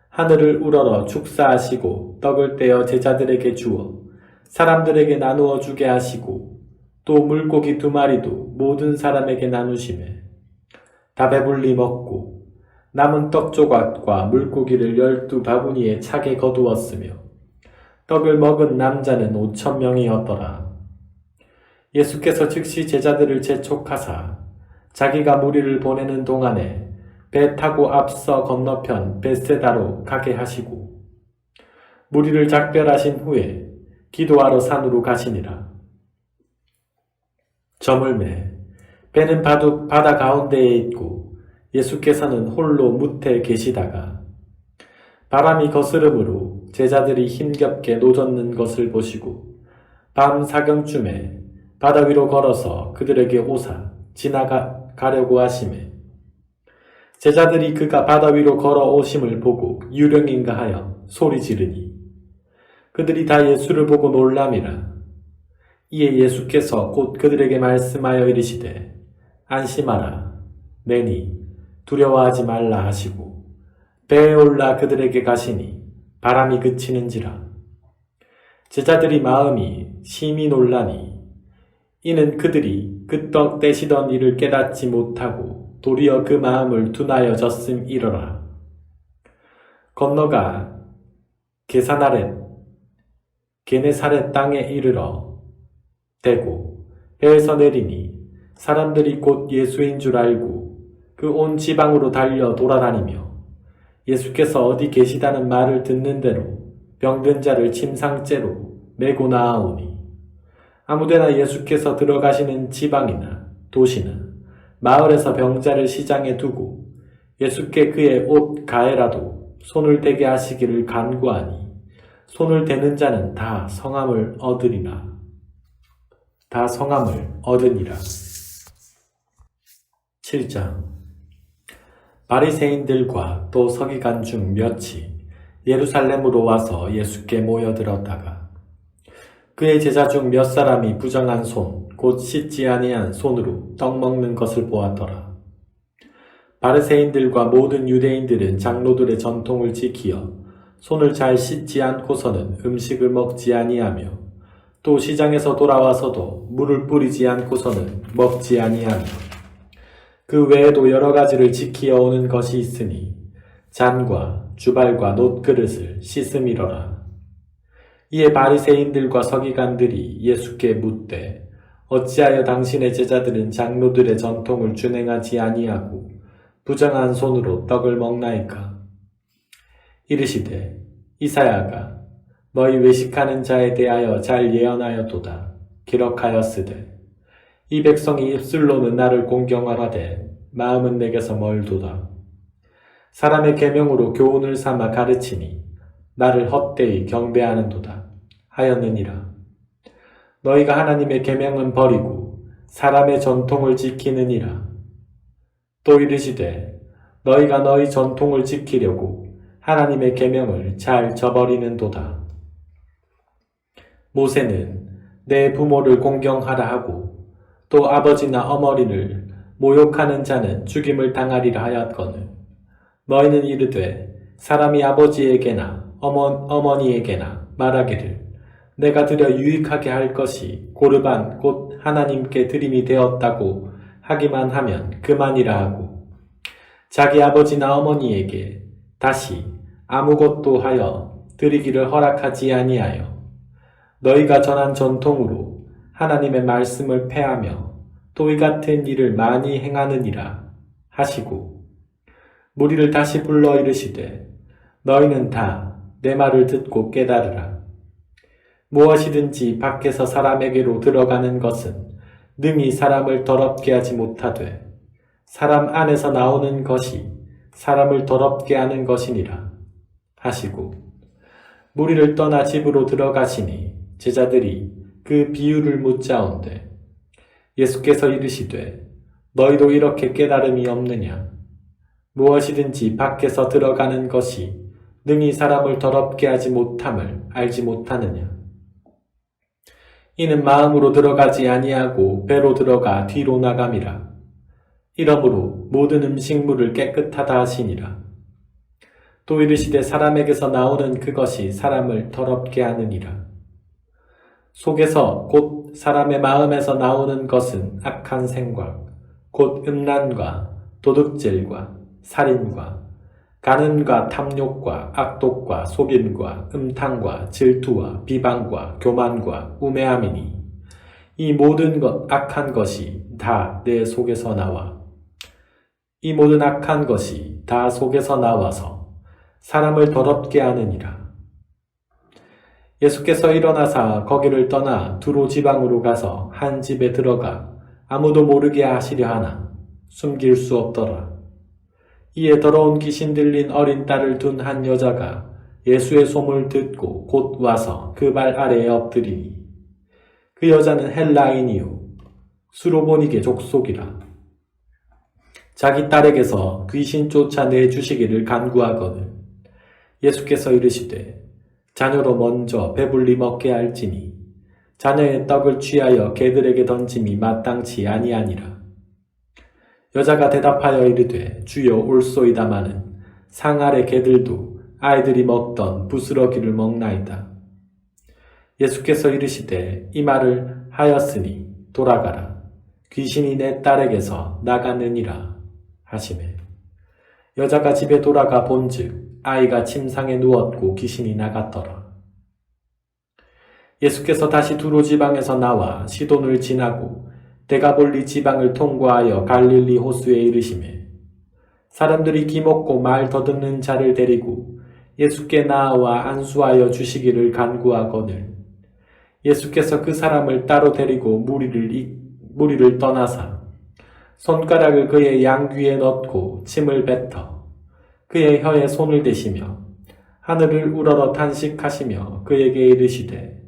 Speaker 1: 하늘을 우러러 축사하시고 떡을 떼어 제자들에게 주어 사람들에게 나누어 주게 하시고, 또 물고기 2마리도 모든 사람에게 나누시매 다 배불리 먹고 남은 떡 조각과 물고기를 12바구니에 차게 거두었으며 떡을 먹은 남자는 5,000명이었더라. 예수께서 즉시 제자들을 재촉하사 자기가 무리를 보내는 동안에 배 타고 앞서 건너편 벳세다로 가게 하시고, 무리를 작별하신 후에 기도하러 산으로 가시니라. 저물매 배는 바다 가운데에 있고 예수께서는 홀로 뭇에 계시다가 바람이 거스름으로 제자들이 힘겹게 노젓는 것을 보시고 밤 사경쯤에 바다 위로 걸어서 그들에게 오사 지나가려고 하시매 제자들이 그가 바다 위로 걸어오심을 보고 유령인가 하여 소리 지르니 그들이 다 예수를 보고 놀람이라. 이에 예수께서 곧 그들에게 말씀하여 이르시되 안심하라. 내니 두려워하지 말라 하시고 배에 올라 그들에게 가시니 바람이 그치는지라. 제자들이 마음이 심히 놀라니 이는 그들이 그 떡 떼시던 일을 깨닫지 못하고 도리어 그 마음을 둔하여 졌음이러라. 건너가 게네사렛 땅에 이르러 대고 배에서 내리니 사람들이 곧 예수인 줄 알고 그 온 지방으로 달려 돌아다니며 예수께서 어디 계시다는 말을 듣는 대로 병든 자를 침상째로 메고 나아오니 아무데나 예수께서 들어가시는 지방이나 도시나 마을에서 병자를 시장에 두고 예수께 그의 옷 가에라도 손을 대게 하시기를 간구하니 손을 대는 자는 다 성함을 얻으니라. 7장. 바리새인들과 또 서기관 중 몇이 예루살렘으로 와서 예수께 모여들었다가 그의 제자 중 몇 사람이 부정한 손, 곧 씻지 아니한 손으로 떡 먹는 것을 보았더라. 바리새인들과 모든 유대인들은 장로들의 전통을 지키어 손을 잘 씻지 않고서는 음식을 먹지 아니하며 또 시장에서 돌아와서도 물을 뿌리지 않고서는 먹지 아니하며 그 외에도 여러 가지를 지키어 오는 것이 있으니 잔과 주발과 놋그릇을 씻음이러라. 이에 바리새인들과 서기관들이 예수께 묻되 어찌하여 당신의 제자들은 장로들의 전통을 준행하지 아니하고 부정한 손으로 떡을 먹나이까? 이르시되 이사야가 너희 외식하는 자에 대하여 잘 예언하였도다. 기록하였으되 이 백성이 입술로는 나를 공경하되 마음은 내게서 멀도다. 사람의 계명으로 교훈을 삼아 가르치니 나를 헛되이 경배하는도다 하였느니라. 너희가 하나님의 계명은 버리고 사람의 전통을 지키느니라. 또 이르시되 너희가 너희 전통을 지키려고 하나님의 계명을 잘 저버리는도다. 모세는 내 부모를 공경하라 하고 또 아버지나 어머니를 모욕하는 자는 죽임을 당하리라 하였거늘 너희는 이르되 사람이 아버지에게나 어머니에게나 말하기를 내가 드려 유익하게 할 것이 고르반 곧 하나님께 드림이 되었다고 하기만 하면 그만이라 하고 자기 아버지나 어머니에게 다시 아무것도 하여 드리기를 허락하지 아니하여 너희가 전한 전통으로 하나님의 말씀을 폐하며 또 이 같은 일을 많이 행하느니라 하시고 무리를 다시 불러 이르시되 너희는 다 내 말을 듣고 깨달으라. 무엇이든지 밖에서 사람에게로 들어가는 것은 능히 사람을 더럽게 하지 못하되 사람 안에서 나오는 것이 사람을 더럽게 하는 것이니라 하시고 무리를 떠나 집으로 들어가시니 제자들이 그 비유를 묻자온되 예수께서 이르시되 너희도 이렇게 깨달음이 없느냐? 무엇이든지 밖에서 들어가는 것이 능히 사람을 더럽게 하지 못함을 알지 못하느냐? 이는 마음으로 들어가지 아니하고 배로 들어가 뒤로 나감이라. 이러므로 모든 음식물을 깨끗하다 하시니라. 또 이르시되 사람에게서 나오는 그것이 사람을 더럽게 하느니라. 속에서 곧 사람의 마음에서 나오는 것은 악한 생각, 곧 음란과 도둑질과 살인과 간음과 탐욕과 악독과 소빈과 음탕과 질투와 비방과 교만과 우매함이니 이 모든 악한 것이 다 내 속에서 나와 이 모든 악한 것이 다 속에서 나와서 사람을 더럽게 하느니라. 예수께서 일어나사 거기를 떠나 두로 지방으로 가서 한 집에 들어가 아무도 모르게 하시려 하나 숨길 수 없더라. 이에 더러운 귀신 들린 어린 딸을 둔 한 여자가 예수의 소문을 듣고 곧 와서 그 발 아래에 엎드리니 그 여자는 헬라인이요 수로보니게 족속이라. 자기 딸에게서 귀신 쫓아내 주시기를 간구하거늘 예수께서 이르시되 자녀로 먼저 배불리 먹게 할지니 자녀의 떡을 취하여 개들에게 던짐이 마땅치 아니하니라. 여자가 대답하여 이르되 주여 올소이다마는 상 아래 개들도 아이들이 먹던 부스러기를 먹나이다. 예수께서 이르시되 이 말을 하였으니 돌아가라. 귀신이 내 딸에게서 나가느니라 하시매 여자가 집에 돌아가 본즉 아이가 침상에 누웠고 귀신이 나갔더라. 예수께서 다시 두로 지방에서 나와 시돈을 지나고 데가볼리 지방을 통과하여 갈릴리 호수에 이르시매 사람들이 기먹고 말 더듬는 자를 데리고 예수께 나아와 안수하여 주시기를 간구하거늘 예수께서 그 사람을 따로 데리고 무리를 떠나사 손가락을 그의 양귀에 넣고 침을 뱉어 그의 혀에 손을 대시며 하늘을 우러러 탄식하시며 그에게 이르시되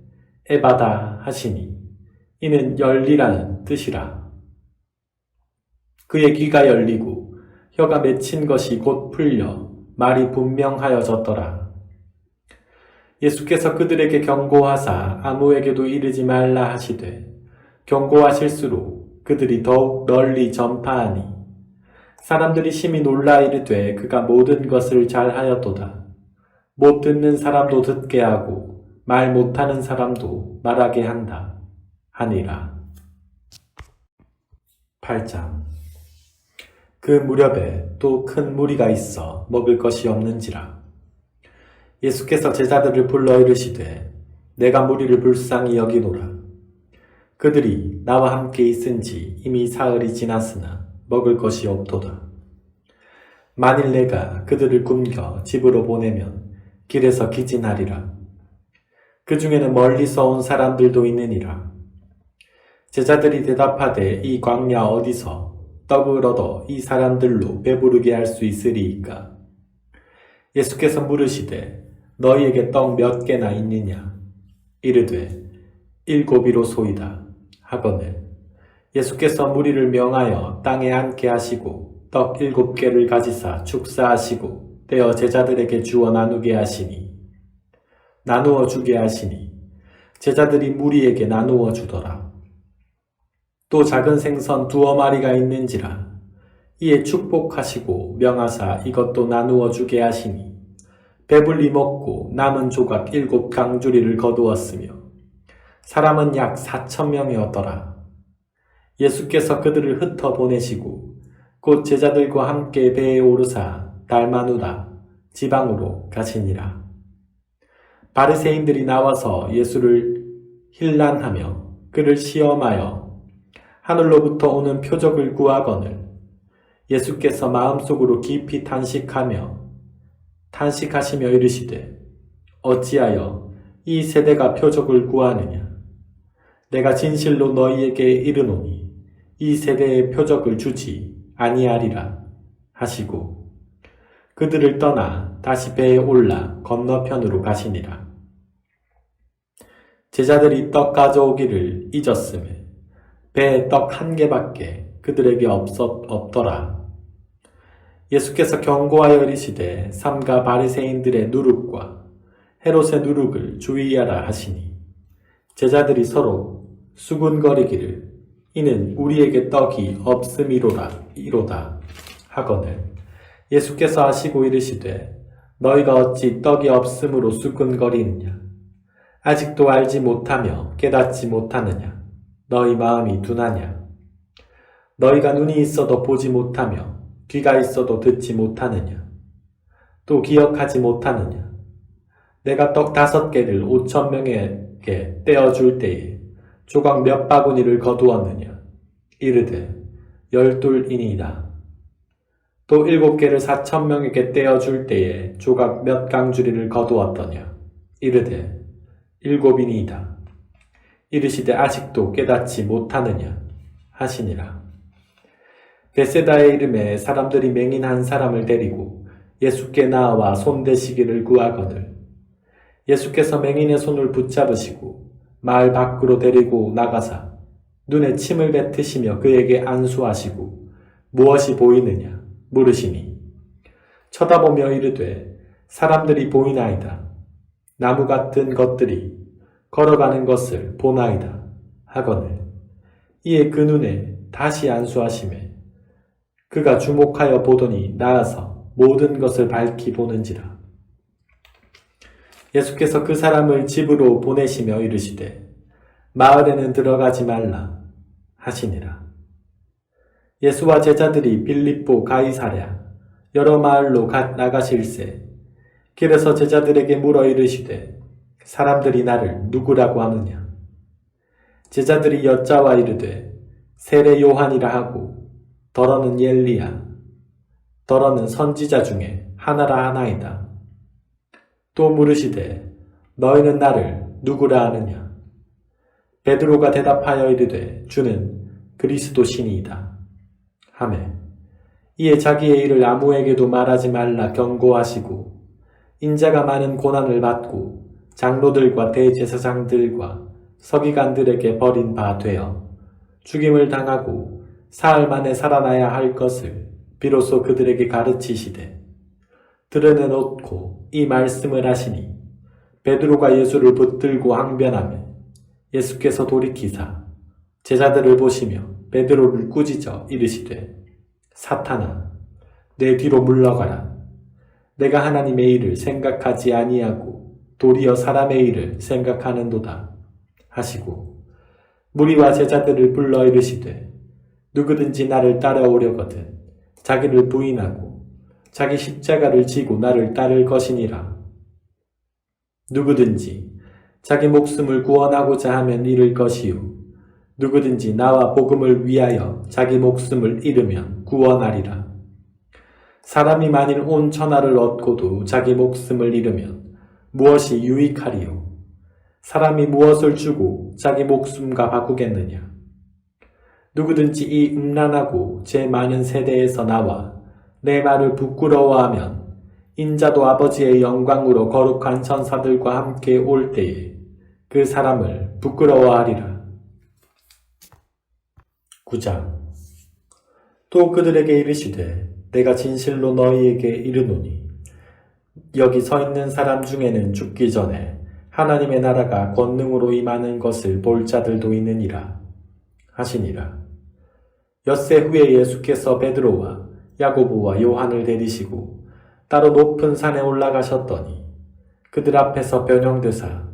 Speaker 1: 에바다 하시니 이는 열리라는 뜻이라. 그의 귀가 열리고 혀가 맺힌 것이 곧 풀려 말이 분명하여졌더라. 예수께서 그들에게 경고하사 아무에게도 이르지 말라 하시되 경고하실수록 그들이 더욱 널리 전파하니 사람들이 심히 놀라 이르되 그가 모든 것을 잘하였도다. 못 듣는 사람도 듣게 하고 말 못하는 사람도 말하게 한다 하니라. 8장. 그 무렵에 또 큰 무리가 있어 먹을 것이 없는지라. 예수께서 제자들을 불러 이르시되 내가 무리를 불쌍히 여기노라. 그들이 나와 함께 있은지 이미 사흘이 지났으나 먹을 것이 없도다. 만일 내가 그들을 굶겨 집으로 보내면 길에서 기진하리라. 그 중에는 멀리서 온 사람들도 있느니라. 제자들이 대답하되 이 광야 어디서 떡을 얻어 이 사람들로 배부르게 할 수 있으리이까? 예수께서 물으시되 너희에게 떡 몇 개나 있느냐? 이르되 7이로소이다 하거늘 예수께서 무리를 명하여 땅에 앉게 하시고 떡 7개를 가지사 축사하시고 떼어 제자들에게 주어 나누어 주게 하시니 제자들이 무리에게 나누어 주더라. 또 작은 생선 2마리가 있는지라 이에 축복하시고 명하사 이것도 나누어 주게 하시니 배불리 먹고 남은 조각 7강주리를 거두었으며 사람은 약 4,000명이었더라. 예수께서 그들을 흩어 보내시고 곧 제자들과 함께 배에 오르사 달마누다 지방으로 가시니라. 바리새인들이 나와서 예수를 힐난하며 그를 시험하여 하늘로부터 오는 표적을 구하거늘 예수께서 마음속으로 깊이 탄식하시며 이르시되 어찌하여 이 세대가 표적을 구하느냐? 내가 진실로 너희에게 이르노니 이 세대에 표적을 주지 아니하리라 하시고 그들을 떠나 다시 배에 올라 건너편으로 가시니라. 제자들이 떡 가져오기를 잊었음에 배에 떡 1개밖에 그들에게 없더라. 예수께서 경고하여 이르시되 삼가 바리새인들의 누룩과 헤롯의 누룩을 주의하라 하시니 제자들이 서로 수군거리기를 이는 우리에게 떡이 없음이로다 하거늘 예수께서 하시고 이르시되 너희가 어찌 떡이 없음으로 수군거리느냐? 아직도 알지 못하며 깨닫지 못하느냐? 너희 마음이 둔하냐? 너희가 눈이 있어도 보지 못하며 귀가 있어도 듣지 못하느냐? 또 기억하지 못하느냐? 내가 떡 5개를 5,000명에게 떼어줄 때에 조각 몇 바구니를 거두었느냐? 이르되 12이니이다. 또 7개를 4,000명에게 떼어줄 때에 조각 몇 강주리를 거두었더냐? 이르되 7이니이다. 이르시되 아직도 깨닫지 못하느냐? 하시니라. 베세다의 이름에 사람들이 맹인 한 사람을 데리고 예수께 나와 손대시기를 구하거늘 예수께서 맹인의 손을 붙잡으시고 마을 밖으로 데리고 나가사 눈에 침을 뱉으시며 그에게 안수하시고 무엇이 보이느냐 물으시니 쳐다보며 이르되 사람들이 보이나이다. 나무 같은 것들이 걸어가는 것을 보나이다 하거늘 이에 그 눈에 다시 안수하시매 그가 주목하여 보더니 나아서 모든 것을 밝히 보는지라. 예수께서 그 사람을 집으로 보내시며 이르시되 마을에는 들어가지 말라 하시니라. 예수와 제자들이 빌립보 가이사랴 여러 마을로 나가실새 길에서 제자들에게 물어 이르시되 사람들이 나를 누구라고 하느냐. 제자들이 여짜와 이르되 세례 요한이라 하고 더러는 엘리야 더러는 선지자 중에 하나라 하나이다. 또 물으시되 너희는 나를 누구라 하느냐. 베드로가 대답하여 이르되 주는 그리스도시니이다 하매 이에 자기의 일을 아무에게도 말하지 말라 경고하시고 인자가 많은 고난을 받고 장로들과 대제사장들과 서기관들에게 버린 바 되어 죽임을 당하고 사흘 만에 살아나야 할 것을 비로소 그들에게 가르치시되 들으는 옳고 이 말씀을 하시니 베드로가 예수를 붙들고 항변하며 예수께서 돌이키사 제자들을 보시며 베드로를 꾸짖어 이르시되 사탄아 내 뒤로 물러가라. 내가 하나님의 일을 생각하지 아니하고 도리어 사람의 일을 생각하는도다 하시고 무리와 제자들을 불러 이르시되 누구든지 나를 따라오려거든 자기를 부인하고 자기 십자가를 지고 나를 따를 것이니라. 누구든지 자기 목숨을 구원하고자 하면 잃을 것이요 누구든지 나와 복음을 위하여 자기 목숨을 잃으면 구원하리라. 사람이 만일 온 천하를 얻고도 자기 목숨을 잃으면 무엇이 유익하리요? 사람이 무엇을 주고 자기 목숨과 바꾸겠느냐? 누구든지 이 음란하고 제 많은 세대에서 나와 내 말을 부끄러워하면 인자도 아버지의 영광으로 거룩한 천사들과 함께 올 때에 그 사람을 부끄러워하리라. 9장. 또 그들에게 이르시되 내가 진실로 너희에게 이르노니 여기 서 있는 사람 중에는 죽기 전에 하나님의 나라가 권능으로 임하는 것을 볼 자들도 있느니라 하시니라. 엿새 후에 예수께서 베드로와 야고보와 요한을 데리시고 따로 높은 산에 올라가셨더니 그들 앞에서 변형되사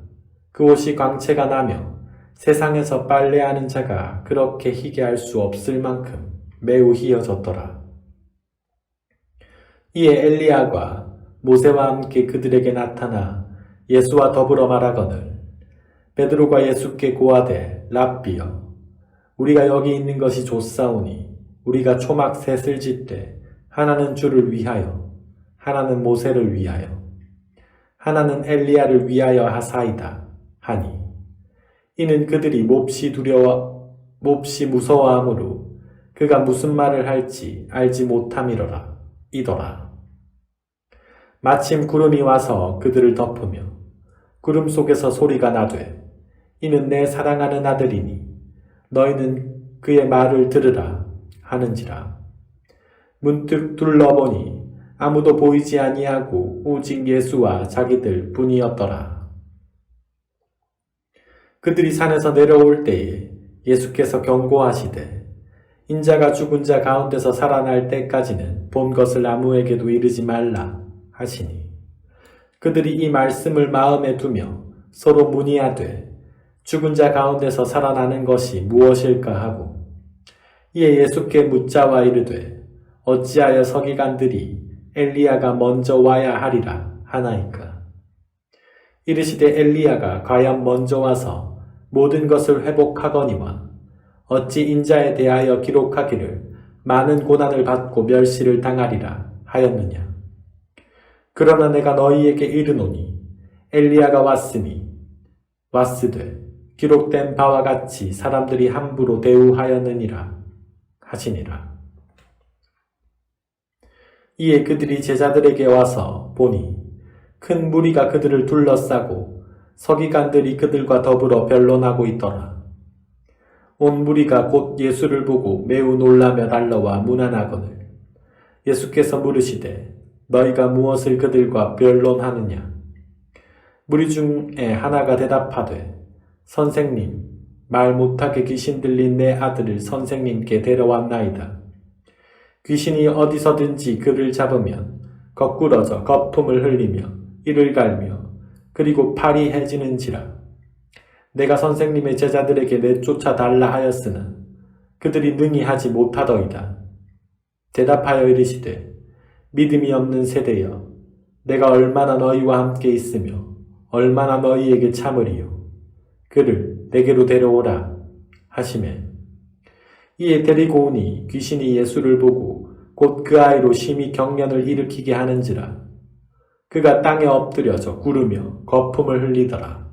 Speaker 1: 그 옷이 광채가 나며 세상에서 빨래하는 자가 그렇게 희게 할 수 없을 만큼 매우 희어졌더라. 이에 엘리야가 모세와 함께 그들에게 나타나 예수와 더불어 말하거늘 베드로가 예수께 고하되 랍비여 우리가 여기 있는 것이 좋사오니 우리가 초막 셋을 짓되 하나는 주를 위하여 하나는 모세를 위하여 하나는 엘리야를 위하여 하사이다 하니 이는 그들이 몹시 무서워하므로 그가 무슨 말을 할지 알지 못함이로라 이더라. 마침 구름이 와서 그들을 덮으며 구름 속에서 소리가 나되 이는 내 사랑하는 아들이니 너희는 그의 말을 들으라 하는지라. 문득 둘러보니 아무도 보이지 아니하고 오직 예수와 자기들 뿐이었더라. 그들이 산에서 내려올 때에 예수께서 경고하시되 인자가 죽은 자 가운데서 살아날 때까지는 본 것을 아무에게도 이르지 말라 하시니 그들이 이 말씀을 마음에 두며 서로 문의하되 죽은 자 가운데서 살아나는 것이 무엇일까 하고 이에 예수께 묻자와 이르되 어찌하여 서기관들이 엘리야가 먼저 와야 하리라 하나이까. 이르시되 엘리야가 과연 먼저 와서 모든 것을 회복하거니와 어찌 인자에 대하여 기록하기를 많은 고난을 받고 멸시를 당하리라 하였느냐. 그러나 내가 너희에게 이르노니 엘리야가 왔으되 기록된 바와 같이 사람들이 함부로 대우하였느니라 하시니라. 이에 그들이 제자들에게 와서 보니 큰 무리가 그들을 둘러싸고 서기관들이 그들과 더불어 변론하고 있더라. 온 무리가 곧 예수를 보고 매우 놀라며 달러와 문안하거늘 예수께서 물으시되 너희가 무엇을 그들과 변론하느냐? 무리 중에 하나가 대답하되 선생님, 말 못하게 귀신 들린 내 아들을 선생님께 데려왔나이다. 귀신이 어디서든지 그를 잡으면 거꾸러져 거품을 흘리며 이를 갈며 그리고 팔이 해지는지라. 내가 선생님의 제자들에게 내쫓아 달라 하였으나 그들이 능히 하지 못하더이다. 대답하여 이르시되 믿음이 없는 세대여, 내가 얼마나 너희와 함께 있으며 얼마나 너희에게 참으리요. 그를 내게로 데려오라 하시매 이에 데리고 오니 귀신이 예수를 보고 곧 그 아이로 심히 경련을 일으키게 하는지라. 그가 땅에 엎드려져 구르며 거품을 흘리더라.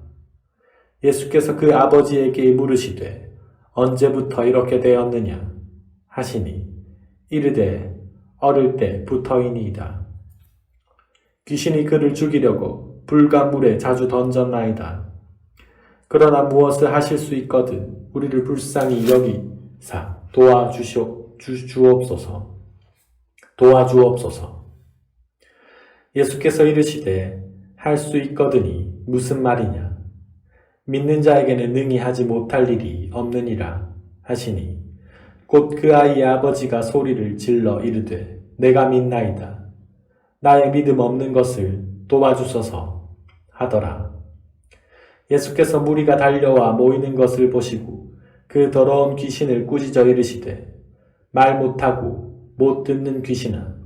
Speaker 1: 예수께서 그 아버지에게 물으시되 언제부터 이렇게 되었느냐 하시니 이르되 어릴 때부터이니이다. 귀신이 그를 죽이려고 불과 물에 자주 던졌나이다. 그러나 무엇을 하실 수 있거든 우리를 불쌍히 여기사 도와주옵소서. 예수께서 이르시되 할 수 있거든이 무슨 말이냐? 믿는 자에게는 능히 하지 못할 일이 없느니라 하시니 곧 그 아이의 아버지가 소리를 질러 이르되 내가 믿나이다. 나의 믿음 없는 것을 도와주소서 하더라. 예수께서 무리가 달려와 모이는 것을 보시고 그 더러운 귀신을 꾸짖어 이르시되 말 못하고 못 듣는 귀신아,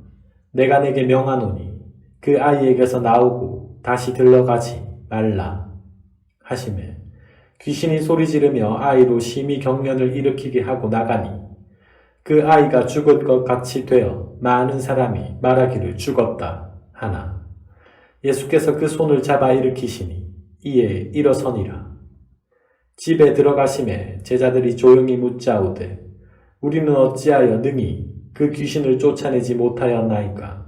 Speaker 1: 내가 내게 명하노니 그 아이에게서 나오고 다시 들러가지 말라 하시매 귀신이 소리 지르며 아이로 심히 경련을 일으키게 하고 나가니 그 아이가 죽을 것 같이 되어 많은 사람이 말하기를 죽었다 하나 예수께서 그 손을 잡아 일으키시니 이에 일어서니라. 집에 들어가심에 제자들이 조용히 묻자오되 우리는 어찌하여 능히 그 귀신을 쫓아내지 못하였나이까?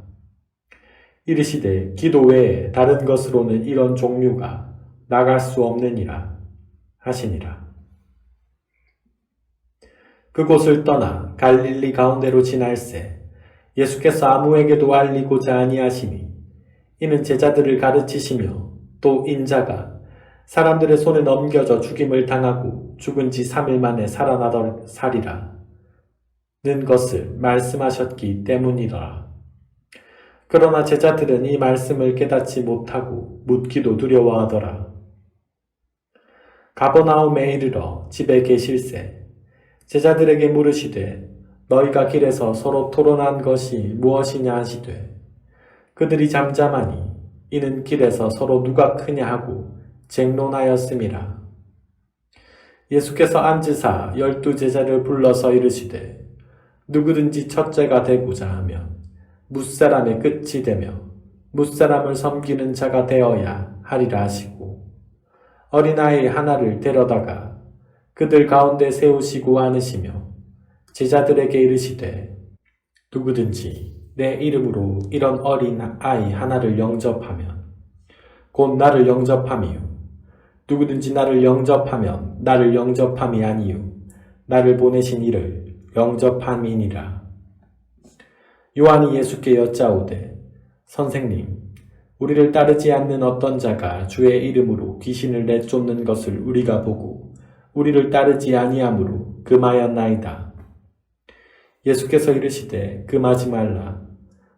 Speaker 1: 이르시되 기도 외에 다른 것으로는 이런 종류가 나갈 수 없느니라 하시니라. 그곳을 떠나 갈릴리 가운데로 지날새 예수께서 아무에게도 알리고자 아니하시니 이는 제자들을 가르치시며 또 인자가 사람들의 손에 넘겨져 죽임을 당하고 죽은 지 3일 만에 살아나리라 는 것을 말씀하셨기 때문이더라. 그러나 제자들은 이 말씀을 깨닫지 못하고 묻기도 두려워하더라. 가버나움에 이르러 집에 계실새 제자들에게 물으시되 너희가 길에서 서로 토론한 것이 무엇이냐 하시되 그들이 잠잠하니 이는 길에서 서로 누가 크냐 하고 쟁론하였음이라. 예수께서 앉으사 12 제자를 불러서 이르시되 누구든지 첫째가 되고자 하면 뭇사람의 끝이 되며 뭇사람을 섬기는 자가 되어야 하리라 하시고 어린아이 하나를 데려다가 그들 가운데 세우시고 앉으시며 제자들에게 이르시되 누구든지 내 이름으로 이런 어린 아이 하나를 영접하면 곧 나를 영접함이요 누구든지 나를 영접하면 나를 영접함이 아니요 나를 보내신 이를 영접함이니라. 요한이 예수께 여짜오되 선생님 우리를 따르지 않는 어떤 자가 주의 이름으로 귀신을 내쫓는 것을 우리가 보고 우리를 따르지 아니하므로 금하였나이다. 예수께서 이르시되 금하지 말라.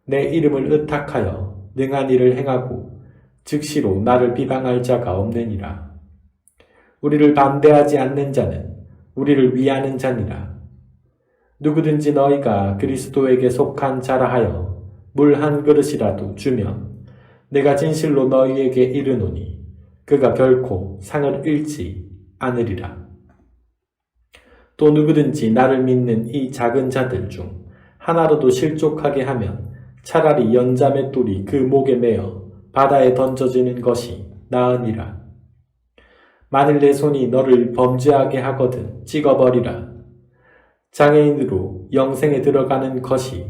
Speaker 1: 내 이름을 의탁하여 능한 일을 행하고 즉시로 나를 비방할 자가 없느니라. 우리를 반대하지 않는 자는 우리를 위하는 자니라. 누구든지 너희가 그리스도에게 속한 자라 하여 물 한 그릇이라도 주면 내가 진실로 너희에게 이르노니 그가 결코 상을 잃지 않으리라. 또 누구든지 나를 믿는 이 작은 자들 중 하나라도 실족하게 하면 차라리 연자맷돌이 그 목에 매어 바다에 던져지는 것이 나으니라. 만일 내 손이 너를 범죄하게 하거든 찍어버리라. 장애인으로 영생에 들어가는 것이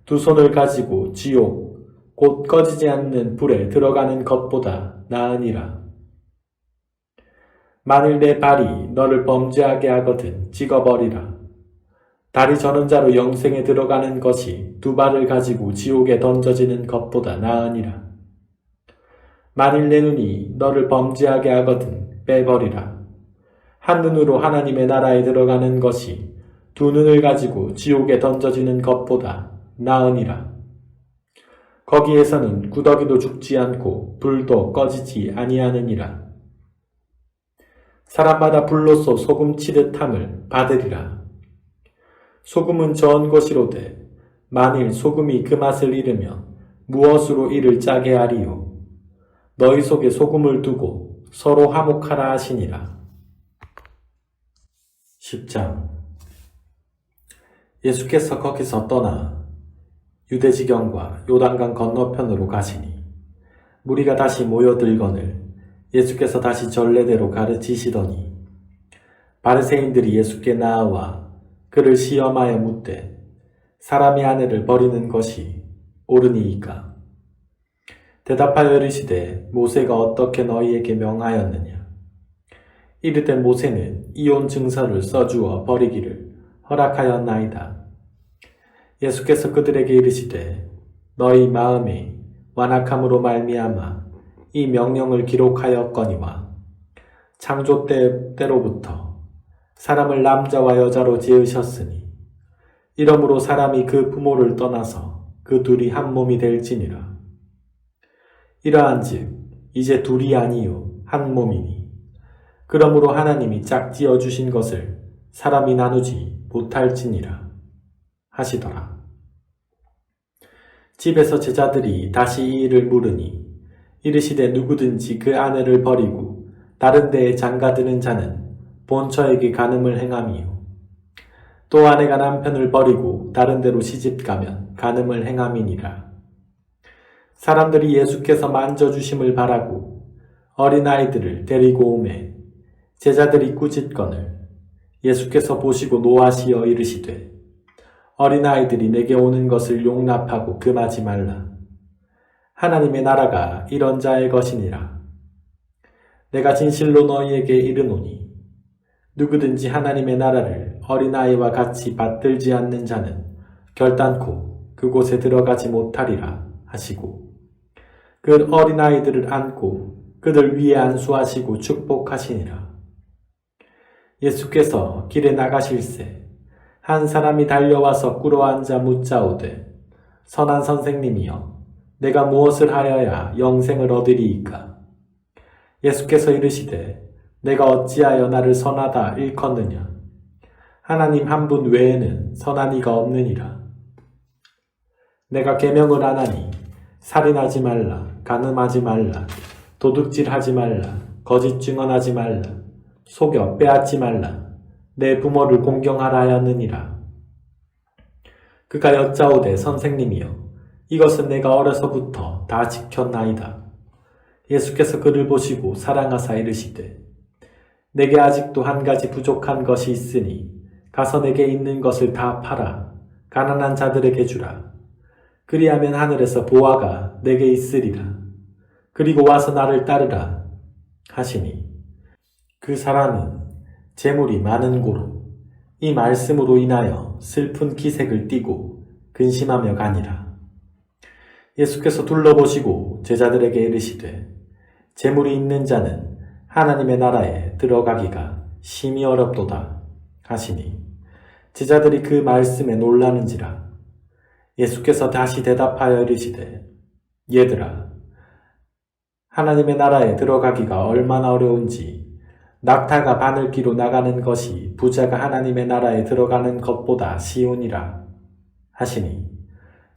Speaker 1: 두 손을 가지고 지옥 곧 꺼지지 않는 불에 들어가는 것보다 나으니라. 만일 내 발이 너를 범죄하게 하거든 찍어버리라. 다리 저는 자로 영생에 들어가는 것이 두 발을 가지고 지옥에 던져지는 것보다 나으니라. 만일 내 눈이 너를 범죄하게 하거든 빼버리라. 한 눈으로 하나님의 나라에 들어가는 것이 두 눈을 가지고 지옥에 던져지는 것보다 나으니라. 거기에서는 구더기도 죽지 않고 불도 꺼지지 아니하느니라. 사람마다 불로써 소금 치듯함을 받으리라. 소금은 저은 것이로되 만일 소금이 그 맛을 잃으면 무엇으로 이를 짜게 하리요. 너희 속에 소금을 두고 서로 화목하라 하시니라. 10장. 예수께서 거기서 떠나 유대지경과 요단강 건너편으로 가시니 무리가 다시 모여들거늘 예수께서 다시 전례대로 가르치시더니 바리새인들이 예수께 나아와 그를 시험하여 묻되 사람의 아내를 버리는 것이 옳으니이까? 대답하여 이르시되 모세가 어떻게 너희에게 명하였느냐? 이르되 모세는 이혼 증서를 써주어 버리기를 허락하였나이다. 예수께서 그들에게 이르시되 너희 마음이 완악함으로 말미암아 이 명령을 기록하였거니와 창조 때로부터 사람을 남자와 여자로 지으셨으니 이러므로 사람이 그 부모를 떠나서 그 둘이 한 몸이 될지니라. 이러한즉 이제 둘이 아니요 한 몸이니 그러므로 하나님이 짝지어 주신 것을 사람이 나누지 못할지니라 하시더라. 집에서 제자들이 다시 이 일을 물으니 이르시되 누구든지 그 아내를 버리고 다른 데에 장가드는 자는 본처에게 간음을 행함이요. 또 아내가 남편을 버리고 다른 데로 시집가면 간음을 행함이니라. 사람들이 예수께서 만져주심을 바라고 어린아이들을 데리고 오매 제자들이 꾸짖거늘 예수께서 보시고 노하시어 이르시되 어린아이들이 내게 오는 것을 용납하고 금하지 말라. 하나님의 나라가 이런 자의 것이니라. 내가 진실로 너희에게 이르노니 누구든지 하나님의 나라를 어린아이와 같이 받들지 않는 자는 결단코 그곳에 들어가지 못하리라 하시고 그 어린아이들을 안고 그들 위에 안수하시고 축복하시니라. 예수께서 길에 나가실새 한 사람이 달려와서 꿇어앉아 묻자오되 선한 선생님이여 내가 무엇을 하여야 영생을 얻으리이까? 예수께서 이르시되 내가 어찌하여 나를 선하다 일컫느냐? 하나님 한 분 외에는 선한 이가 없느니라. 내가 계명을 안 하니 살인하지 말라, 간음하지 말라, 도둑질하지 말라, 거짓 증언하지 말라, 속여 빼앗지 말라, 내 부모를 공경하라 하였느니라. 그가 여짜오되 선생님이여 이것은 내가 어려서부터 다 지켰나이다. 예수께서 그를 보시고 사랑하사 이르시되 내게 아직도 한 가지 부족한 것이 있으니 가서 내게 있는 것을 다 팔아 가난한 자들에게 주라. 그리하면 하늘에서 보화가 내게 있으리라. 그리고 와서 나를 따르라 하시니 그 사람은 재물이 많은 고로 이 말씀으로 인하여 슬픈 기색을 띠고 근심하며 가니라. 예수께서 둘러보시고 제자들에게 이르시되 재물이 있는 자는 하나님의 나라에 들어가기가 심히 어렵도다 하시니 제자들이 그 말씀에 놀라는지라. 예수께서 다시 대답하여 이르시되 얘들아 하나님의 나라에 들어가기가 얼마나 어려운지 낙타가 바늘기로 나가는 것이 부자가 하나님의 나라에 들어가는 것보다 쉬우니라 하시니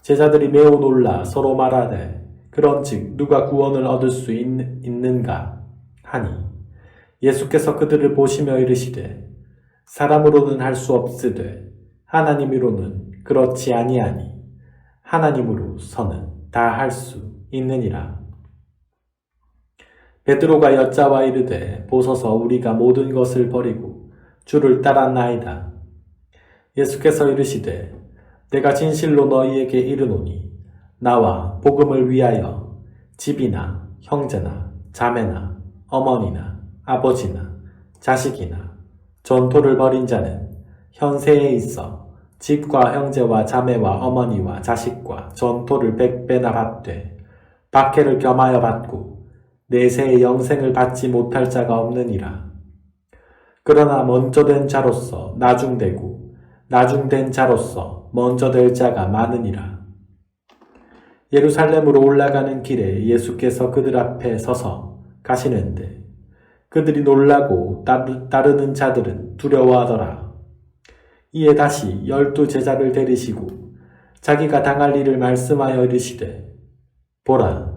Speaker 1: 제자들이 매우 놀라 서로 말하되 그런즉 누가 구원을 얻을 수 있는가 하니 예수께서 그들을 보시며 이르시되 사람으로는 할 수 없으되 하나님으로는 그렇지 아니하니 하나님으로서는 다 할 수 있느니라. 베드로가 여짜와 이르되 보소서 우리가 모든 것을 버리고 주를 따랐나이다. 예수께서 이르시되 내가 진실로 너희에게 이르노니 나와 복음을 위하여 집이나 형제나 자매나 어머니나 아버지나 자식이나 전토를 벌인 자는 현세에 있어 집과 형제와 자매와 어머니와 자식과 전토를 100배나 받되 박해를 겸하여 받고 내세의 영생을 받지 못할 자가 없느니라. 그러나 먼저 된 자로서 나중되고 나중된 자로서 먼저 될 자가 많으니라. 예루살렘으로 올라가는 길에 예수께서 그들 앞에 서서 가시는데 그들이 놀라고 따르는 자들은 두려워하더라. 이에 다시 12 제자를 데리시고 자기가 당할 일을 말씀하여 이르시되 보라,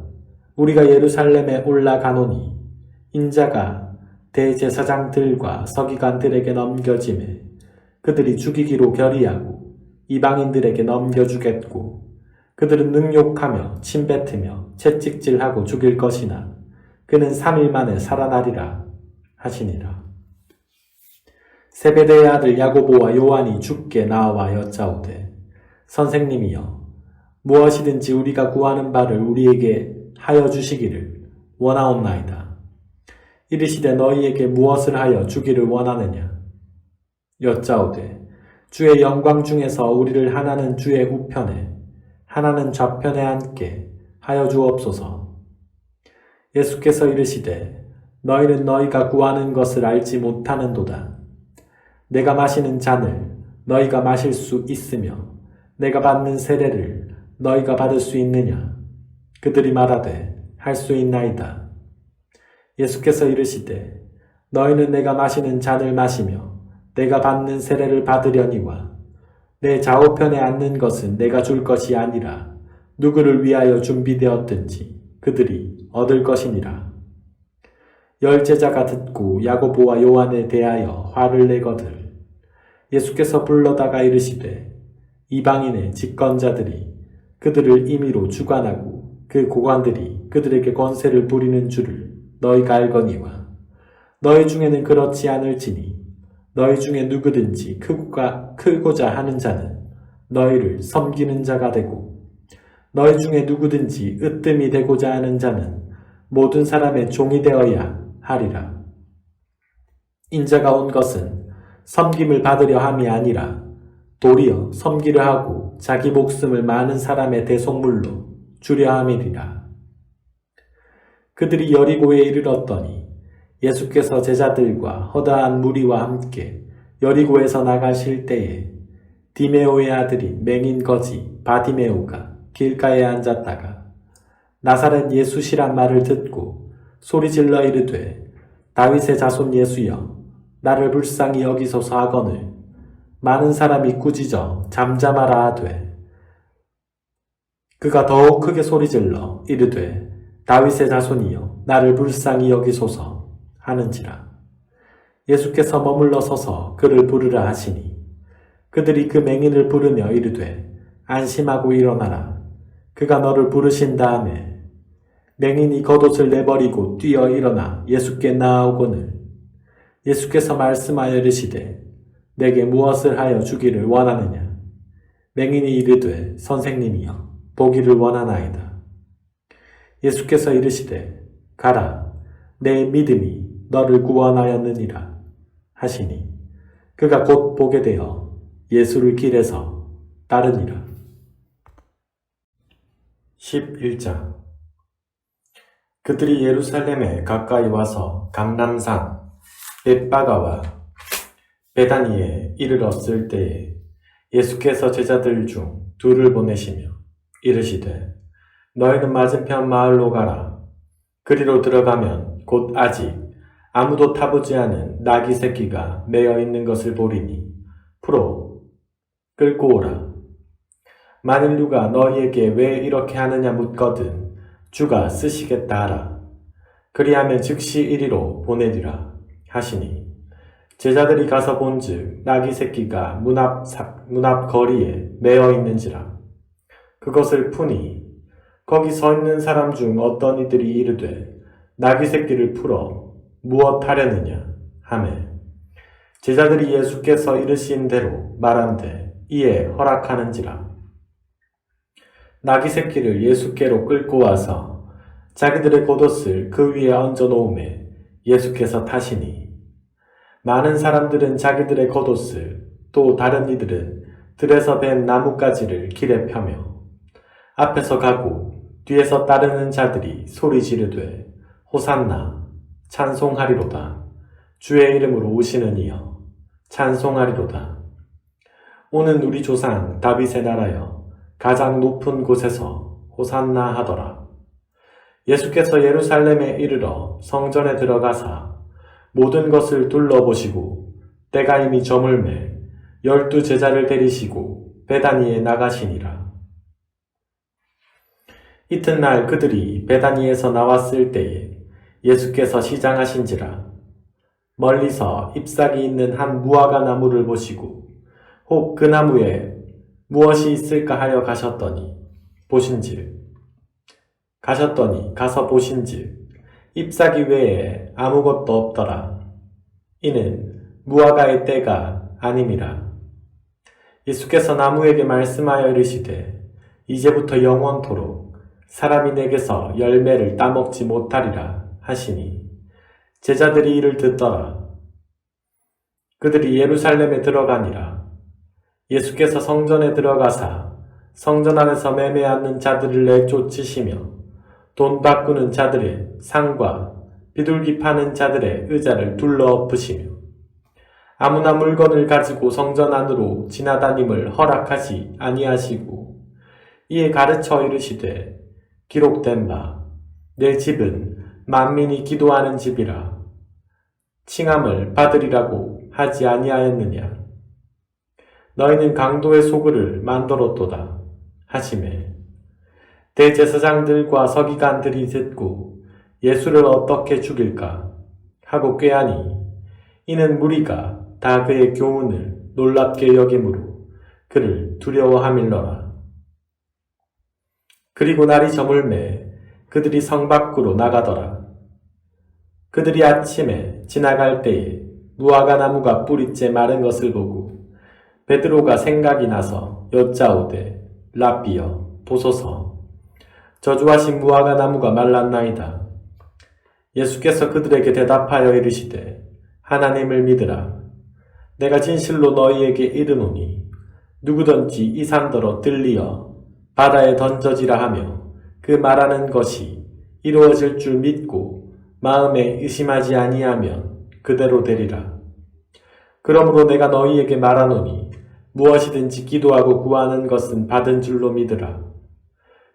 Speaker 1: 우리가 예루살렘에 올라가노니 인자가 대제사장들과 서기관들에게 넘겨짐에 그들이 죽이기로 결의하고 이방인들에게 넘겨주겠고 그들은 능욕하며 침뱉으며 채찍질하고 죽일 것이나 그는 3일 만에 살아나리라 하시니라. 세베대의 아들 야고보와 요한이 주께 나와 여짜오되 선생님이여 무엇이든지 우리가 구하는 바를 우리에게 하여 주시기를 원하옵나이다. 이르시되 너희에게 무엇을 하여 주기를 원하느냐? 여짜오되 주의 영광 중에서 우리를 하나는 주의 우편에 하나는 좌편에 앉게 하여 주옵소서. 예수께서 이르시되 너희는 너희가 구하는 것을 알지 못하는도다. 내가 마시는 잔을 너희가 마실 수 있으며 내가 받는 세례를 너희가 받을 수 있느냐? 그들이 말하되 할 수 있나이다. 예수께서 이르시되 너희는 내가 마시는 잔을 마시며 내가 받는 세례를 받으려니와 내 좌우편에 앉는 것은 내가 줄 것이 아니라 누구를 위하여 준비되었든지 그들이 얻을 것이니라. 10 제자가 듣고 야고보와 요한에 대하여 화를 내거늘 예수께서 불러다가 이르시되 이방인의 집권자들이 그들을 임의로 주관하고 그 고관들이 그들에게 권세를 부리는 줄을 너희가 알거니와 너희 중에는 그렇지 않을지니 너희 중에 누구든지 크고자 하는 자는 너희를 섬기는 자가 되고 너희 중에 누구든지 으뜸이 되고자 하는 자는 모든 사람의 종이 되어야 하리라. 인자가 온 것은 섬김을 받으려 함이 아니라 도리어 섬기려 하고 자기 목숨을 많은 사람의 대속물로 주려 함이리라. 그들이 여리고에 이르렀더니 예수께서 제자들과 허다한 무리와 함께 여리고에서 나가실 때에 디메오의 아들인 맹인 거지 바디메오가 길가에 앉았다가 나사렛 예수시란 말을 듣고 소리질러 이르되 다윗의 자손 예수여 나를 불쌍히 여기소서 하거늘 많은 사람이 꾸짖어 잠잠하라 하되 그가 더욱 크게 소리질러 이르되 다윗의 자손이여 나를 불쌍히 여기소서 하는지라. 예수께서 머물러 서서 그를 부르라 하시니 그들이 그 맹인을 부르며 이르되 안심하고 일어나라. 그가 너를 부르신 다음에 맹인이 겉옷을 내버리고 뛰어 일어나 예수께 나아오거늘 예수께서 말씀하여 이르시되 내게 무엇을 하여 주기를 원하느냐? 맹인이 이르되 선생님이여 보기를 원하나이다. 예수께서 이르시되 가라 내 믿음이 너를 구원하였느니라 하시니 그가 곧 보게 되어 예수를 길에서 따르니라. 11장 그들이 예루살렘에 가까이 와서 감람산 벳바가와 베다니에 이르렀을 때에 예수께서 제자들 중 둘을 보내시며 이르시되 너희는 맞은편 마을로 가라. 그리로 들어가면 곧 아직 아무도 타보지 않은 나귀 새끼가 매어 있는 것을 보리니 풀어 끌고 오라. 만일 누가 너희에게 왜 이렇게 하느냐 묻거든 주가 쓰시겠다 하라. 그리하면 즉시 이리로 보내리라 하시니 제자들이 가서 본즉 나귀 새끼가 문 앞 거리에 매어 있는지라. 그것을 푸니 거기 서 있는 사람 중 어떤 이들이 이르되 나귀 새끼를 풀어 무엇 하려느냐 하매 제자들이 예수께서 이르신 대로 말한대 이에 허락하는지라. 나귀 새끼를 예수께로 끌고 와서 자기들의 겉옷을 그 위에 얹어 놓음에 예수께서 타시니 많은 사람들은 자기들의 겉옷을, 또 다른 이들은 들에서 벤 나뭇가지를 길에 펴며 앞에서 가고 뒤에서 따르는 자들이 소리 지르되 호산나 찬송하리로다. 주의 이름으로 오시는 이여 찬송하리로다. 오는 우리 조상 다윗의 나라여 가장 높은 곳에서 호산나 하더라. 예수께서 예루살렘에 이르러 성전에 들어가사 모든 것을 둘러보시고 때가 이미 저물매 12 제자를 데리시고 베다니에 나가시니라. 이튿날 그들이 베다니에서 나왔을 때에 예수께서 시장하신지라. 멀리서 잎사귀 있는 한 무화과 나무를 보시고 혹 그 나무에 무엇이 있을까 하여 가서 보신즉 잎사귀 외에 아무것도 없더라. 이는 무화과의 때가 아님이라. 예수께서 나무에게 말씀하여 이르시되 이제부터 영원토록 사람이 내게서 열매를 따먹지 못하리라 하시니 제자들이 이를 듣더라. 그들이 예루살렘에 들어가니라. 예수께서 성전에 들어가사 성전 안에서 매매하는 자들을 내쫓으시며 돈 바꾸는 자들의 상과 비둘기 파는 자들의 의자를 둘러엎으시며 아무나 물건을 가지고 성전 안으로 지나다님을 허락하지 아니하시고 이에 가르쳐 이르시되 기록된 바 내 집은 만민이 기도하는 집이라 칭함을 받으리라고 하지 아니하였느냐. 너희는 강도의 소굴을 만들었도다 하시매 대제사장들과 서기관들이 듣고 예수를 어떻게 죽일까 하고 꾀하니 이는 무리가 다 그의 교훈을 놀랍게 여김으로 그를 두려워함일러라. 그리고 날이 저물매 그들이 성 밖으로 나가더라. 그들이 아침에 지나갈 때에 무화과 나무가 뿌리째 마른 것을 보고 베드로가 생각이 나서 여짜오되 랍비여 보소서 저주하신 무화과 나무가 말랐나이다. 예수께서 그들에게 대답하여 이르시되 하나님을 믿으라. 내가 진실로 너희에게 이르노니 누구든지 이 산더러 들리어 바다에 던져지라 하며 그 말하는 것이 이루어질 줄 믿고 마음에 의심하지 아니하면 그대로 되리라. 그러므로 내가 너희에게 말하노니 무엇이든지 기도하고 구하는 것은 받은 줄로 믿으라.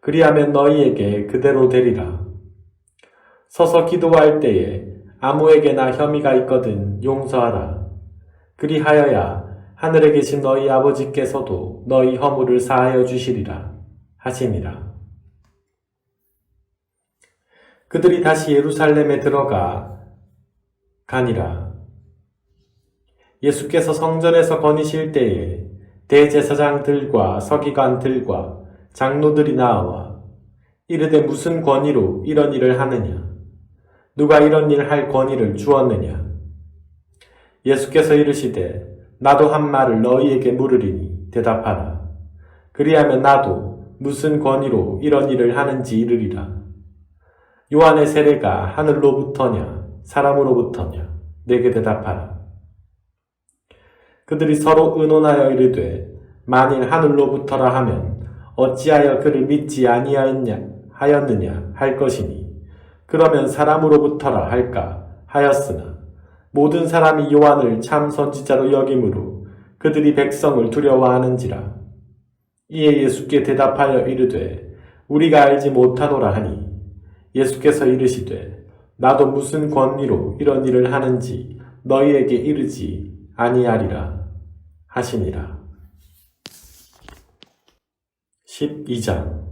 Speaker 1: 그리하면 너희에게 그대로 되리라. 서서 기도할 때에 아무에게나 혐의가 있거든 용서하라. 그리하여야 하늘에 계신 너희 아버지께서도 너희 허물을 사하여 주시리라 하시니라. 그들이 다시 예루살렘에 가니라. 예수께서 성전에서 거니실 때에 대제사장들과 서기관들과 장로들이 나와 이르되 무슨 권위로 이런 일을 하느냐? 누가 이런 일 할 권위를 주었느냐? 예수께서 이르시되 나도 한 말을 너희에게 물으리니 대답하라. 그리하면 나도 무슨 권위로 이런 일을 하는지 이르리라. 요한의 세례가 하늘로부터냐 사람으로부터냐 내게 대답하라. 그들이 서로 의논하여 이르되 만일 하늘로부터라 하면 어찌하여 그를 믿지 아니하였느냐 할 것이니 그러면 사람으로부터라 할까 하였으나 모든 사람이 요한을 참 선지자로 여김으로 그들이 백성을 두려워하는지라. 이에 예수께 대답하여 이르되 우리가 알지 못하노라 하니 예수께서 이르시되 나도 무슨 권위로 이런 일을 하는지 너희에게 이르지 아니하리라 하시니라. 12장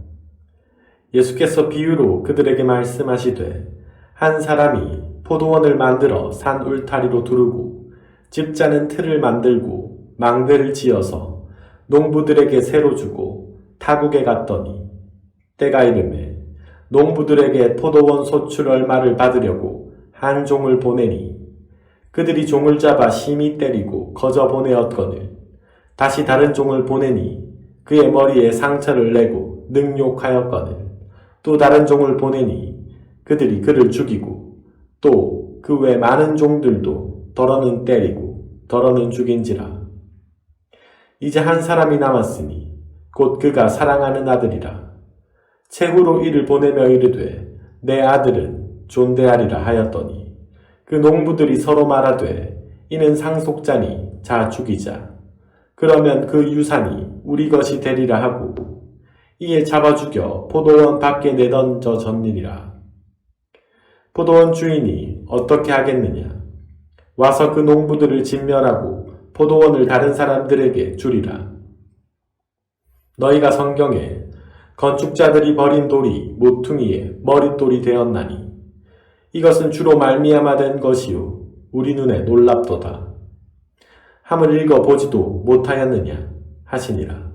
Speaker 1: 예수께서 비유로 그들에게 말씀하시되 한 사람이 포도원을 만들어 산 울타리로 두르고 집자는 틀을 만들고 망대를 지어서 농부들에게 새로 주고 타국에 갔더니 때가 이르매 농부들에게 포도원 소출 얼마를 받으려고 한 종을 보내니 그들이 종을 잡아 심히 때리고 거저 보내었거늘 다시 다른 종을 보내니 그의 머리에 상처를 내고 능욕하였거늘 또 다른 종을 보내니 그들이 그를 죽이고 또 그 외 많은 종들도 더러는 때리고 더러는 죽인지라. 이제 한 사람이 남았으니 곧 그가 사랑하는 아들이라. 최후로 이를 보내며 이르되 내 아들은 존대하리라 하였더니 그 농부들이 서로 말하되 이는 상속자니 자 죽이자. 그러면 그 유산이 우리 것이 되리라 하고 이에 잡아 죽여 포도원 밖에 내던져 졌느니라. 포도원 주인이 어떻게 하겠느냐? 와서 그 농부들을 진멸하고 포도원을 다른 사람들에게 주리라. 너희가 성경에 건축자들이 버린 돌이 모퉁이에 머릿돌이 되었나니 이것은 주로 말미암아 된 것이요 우리 눈에 놀랍도다. 함을 읽어보지도 못하였느냐 하시니라.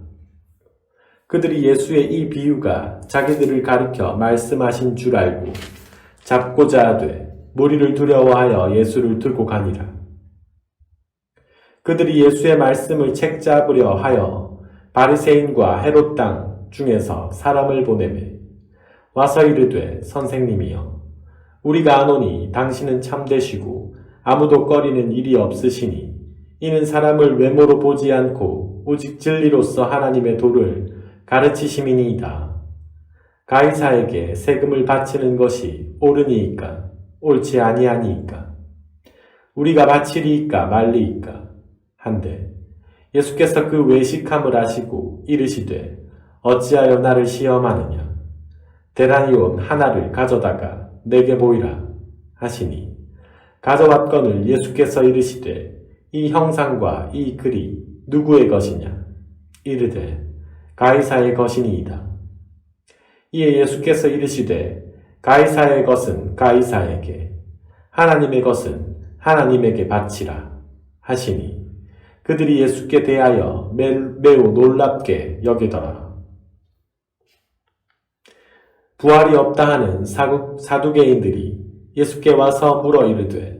Speaker 1: 그들이 예수의 이 비유가 자기들을 가리켜 말씀하신 줄 알고 잡고자 하되 무리를 두려워하여 예수를 들고 가니라. 그들이 예수의 말씀을 책잡으려 하여 바리새인과 헤롯 땅 중에서 사람을 보내매 와서 이르되 선생님이여 우리가 아노니 당신은 참되시고 아무도 꺼리는 일이 없으시니 이는 사람을 외모로 보지 않고 오직 진리로서 하나님의 도를 가르치심이니이다. 가이사에게 세금을 바치는 것이 옳으니이까 옳지 아니하니이까 우리가 바치리이까 말리이까 한데 예수께서 그 외식함을 아시고 이르시되 어찌하여 나를 시험하느냐 데나리온 하나를 가져다가 내게 보이라 하시니 가져왔거늘 예수께서 이르시되 이 형상과 이 글이 누구의 것이냐 이르되 가이사의 것이니이다. 이에 예수께서 이르시되 가이사의 것은 가이사에게 하나님의 것은 하나님에게 바치라 하시니 그들이 예수께 대하여 매우 놀랍게 여기더라. 부활이 없다 하는 사두개인들이 예수께 와서 물어 이르되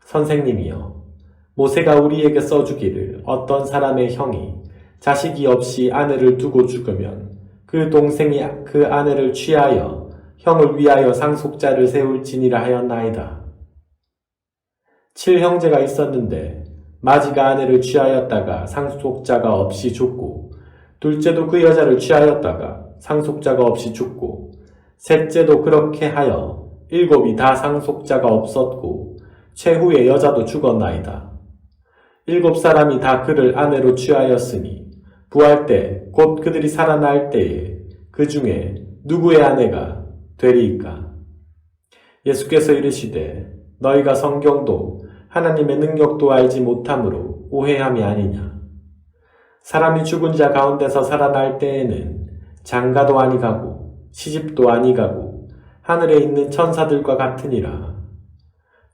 Speaker 1: 선생님이여 모세가 우리에게 써주기를 어떤 사람의 형이 자식이 없이 아내를 두고 죽으면 그 동생이 그 아내를 취하여 형을 위하여 상속자를 세울지니라 하였나이다. 7형제가 있었는데 마지가 아내를 취하였다가 상속자가 없이 죽고 둘째도 그 여자를 취하였다가 상속자가 없이 죽고 셋째도 그렇게 하여 7이 다 상속자가 없었고 최후의 여자도 죽었나이다. 7사람이 다 그를 아내로 취하였으니 부활 때 곧 그들이 살아날 때에 그 중에 누구의 아내가 되리이까? 예수께서 이르시되 너희가 성경도 하나님의 능력도 알지 못함으로 오해함이 아니냐. 사람이 죽은 자 가운데서 살아날 때에는 장가도 아니 가고 시집도 아니 가고 하늘에 있는 천사들과 같으니라.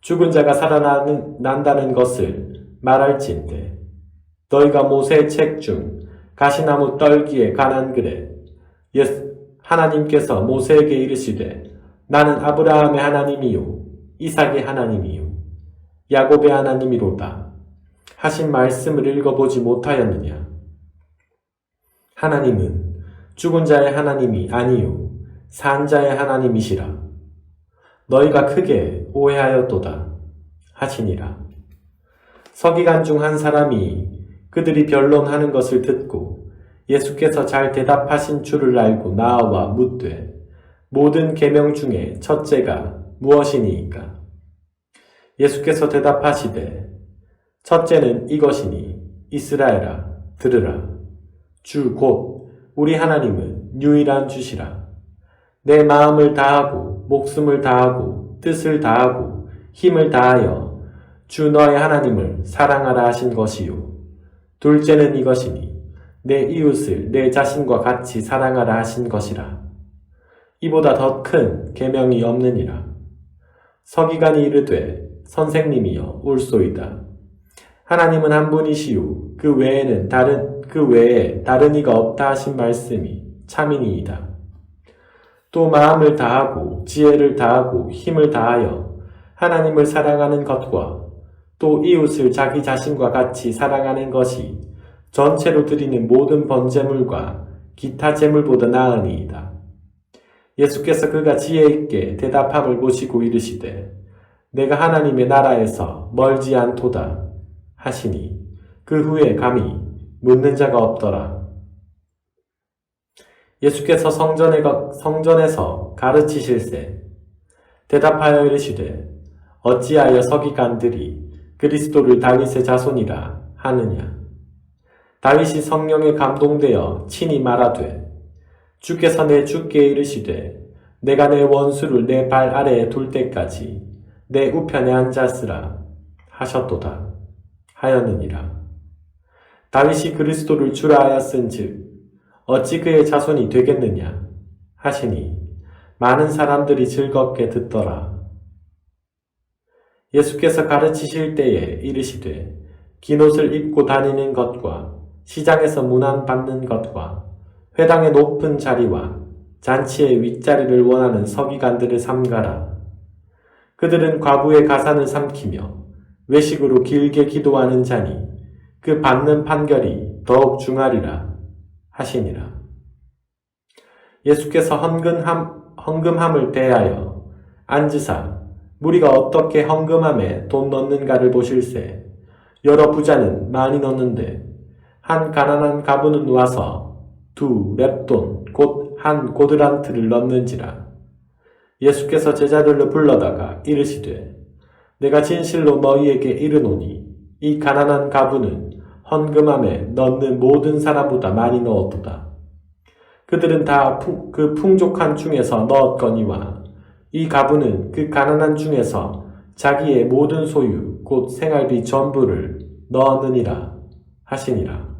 Speaker 1: 죽은 자가 살아난다는 것을 말할진대 너희가 모세의 책 중 가시나무 떨기에 관한 글에 하나님께서 모세에게 이르시되 나는 아브라함의 하나님이요 이삭의 하나님이요 야곱의 하나님이로다 하신 말씀을 읽어보지 못하였느냐. 하나님은 죽은 자의 하나님이 아니요 산 자의 하나님이시라. 너희가 크게 오해하였도다 하시니라. 서기관 중 한 사람이 그들이 변론하는 것을 듣고 예수께서 잘 대답하신 줄을 알고 나와 묻되 모든 계명 중에 첫째가 무엇이니이까? 예수께서 대답하시되 첫째는 이것이니 이스라엘아 들으라. 주 곧 우리 하나님은 유일한 주시라. 내 마음을 다하고 목숨을 다하고 뜻을 다하고 힘을 다하여 주 너의 하나님을 사랑하라 하신 것이요. 둘째는 이것이니 내 이웃을 내 자신과 같이 사랑하라 하신 것이라. 이보다 더 큰 계명이 없느니라. 서기관이 이르되 선생님이여 옳소이다. 하나님은 한 분이시요 그 외에 다른 이가 없다 하신 말씀이 참이니이다. 또 마음을 다하고 지혜를 다하고 힘을 다하여 하나님을 사랑하는 것과 또 이웃을 자기 자신과 같이 사랑하는 것이 전체로 드리는 모든 번제물과 기타 제물보다 나으니이다. 예수께서 그가 지혜 있게 대답함을 보시고 이르시되 내가 하나님의 나라에서 멀지 않도다 하시니 그 후에 감히 묻는 자가 없더라. 예수께서 성전에서 가르치실세 대답하여 이르시되 어찌하여 서기관들이 그리스도를 다윗의 자손이라 하느냐. 다윗이 성령에 감동되어 친히 말하되 주께서 내 주께 이르시되 내가 내 원수를 내 발 아래에 둘 때까지 내 우편에 앉았으라 하셨도다 하였느니라. 다윗이 그리스도를 주라 하였은즉 어찌 그의 자손이 되겠느냐 하시니 많은 사람들이 즐겁게 듣더라. 예수께서 가르치실 때에 이르시되 긴 옷을 입고 다니는 것과 시장에서 문안받는 것과 회당의 높은 자리와 잔치의 윗자리를 원하는 서기관들을 삼가라. 그들은 과부의 가산을 삼키며 외식으로 길게 기도하는 자니 그 받는 판결이 더욱 중하리라 하시니라. 예수께서 헌금함을 대하여 앉으사 무리가 어떻게 헌금함에 돈 넣는가를 보실세. 여러 부자는 많이 넣는데 한 가난한 가부는 와서 2 렙돈 곧 한 고드란트를 넣는지라. 예수께서 제자들로 불러다가 이르시되 내가 진실로 너희에게 이르노니 이 가난한 가부는 헌금함에 넣는 모든 사람보다 많이 넣었도다. 그들은 다 그 풍족한 중에서 넣었거니와 이 가부는 그 가난한 중에서 자기의 모든 소유 곧 생활비 전부를 넣었느니라 하시니라.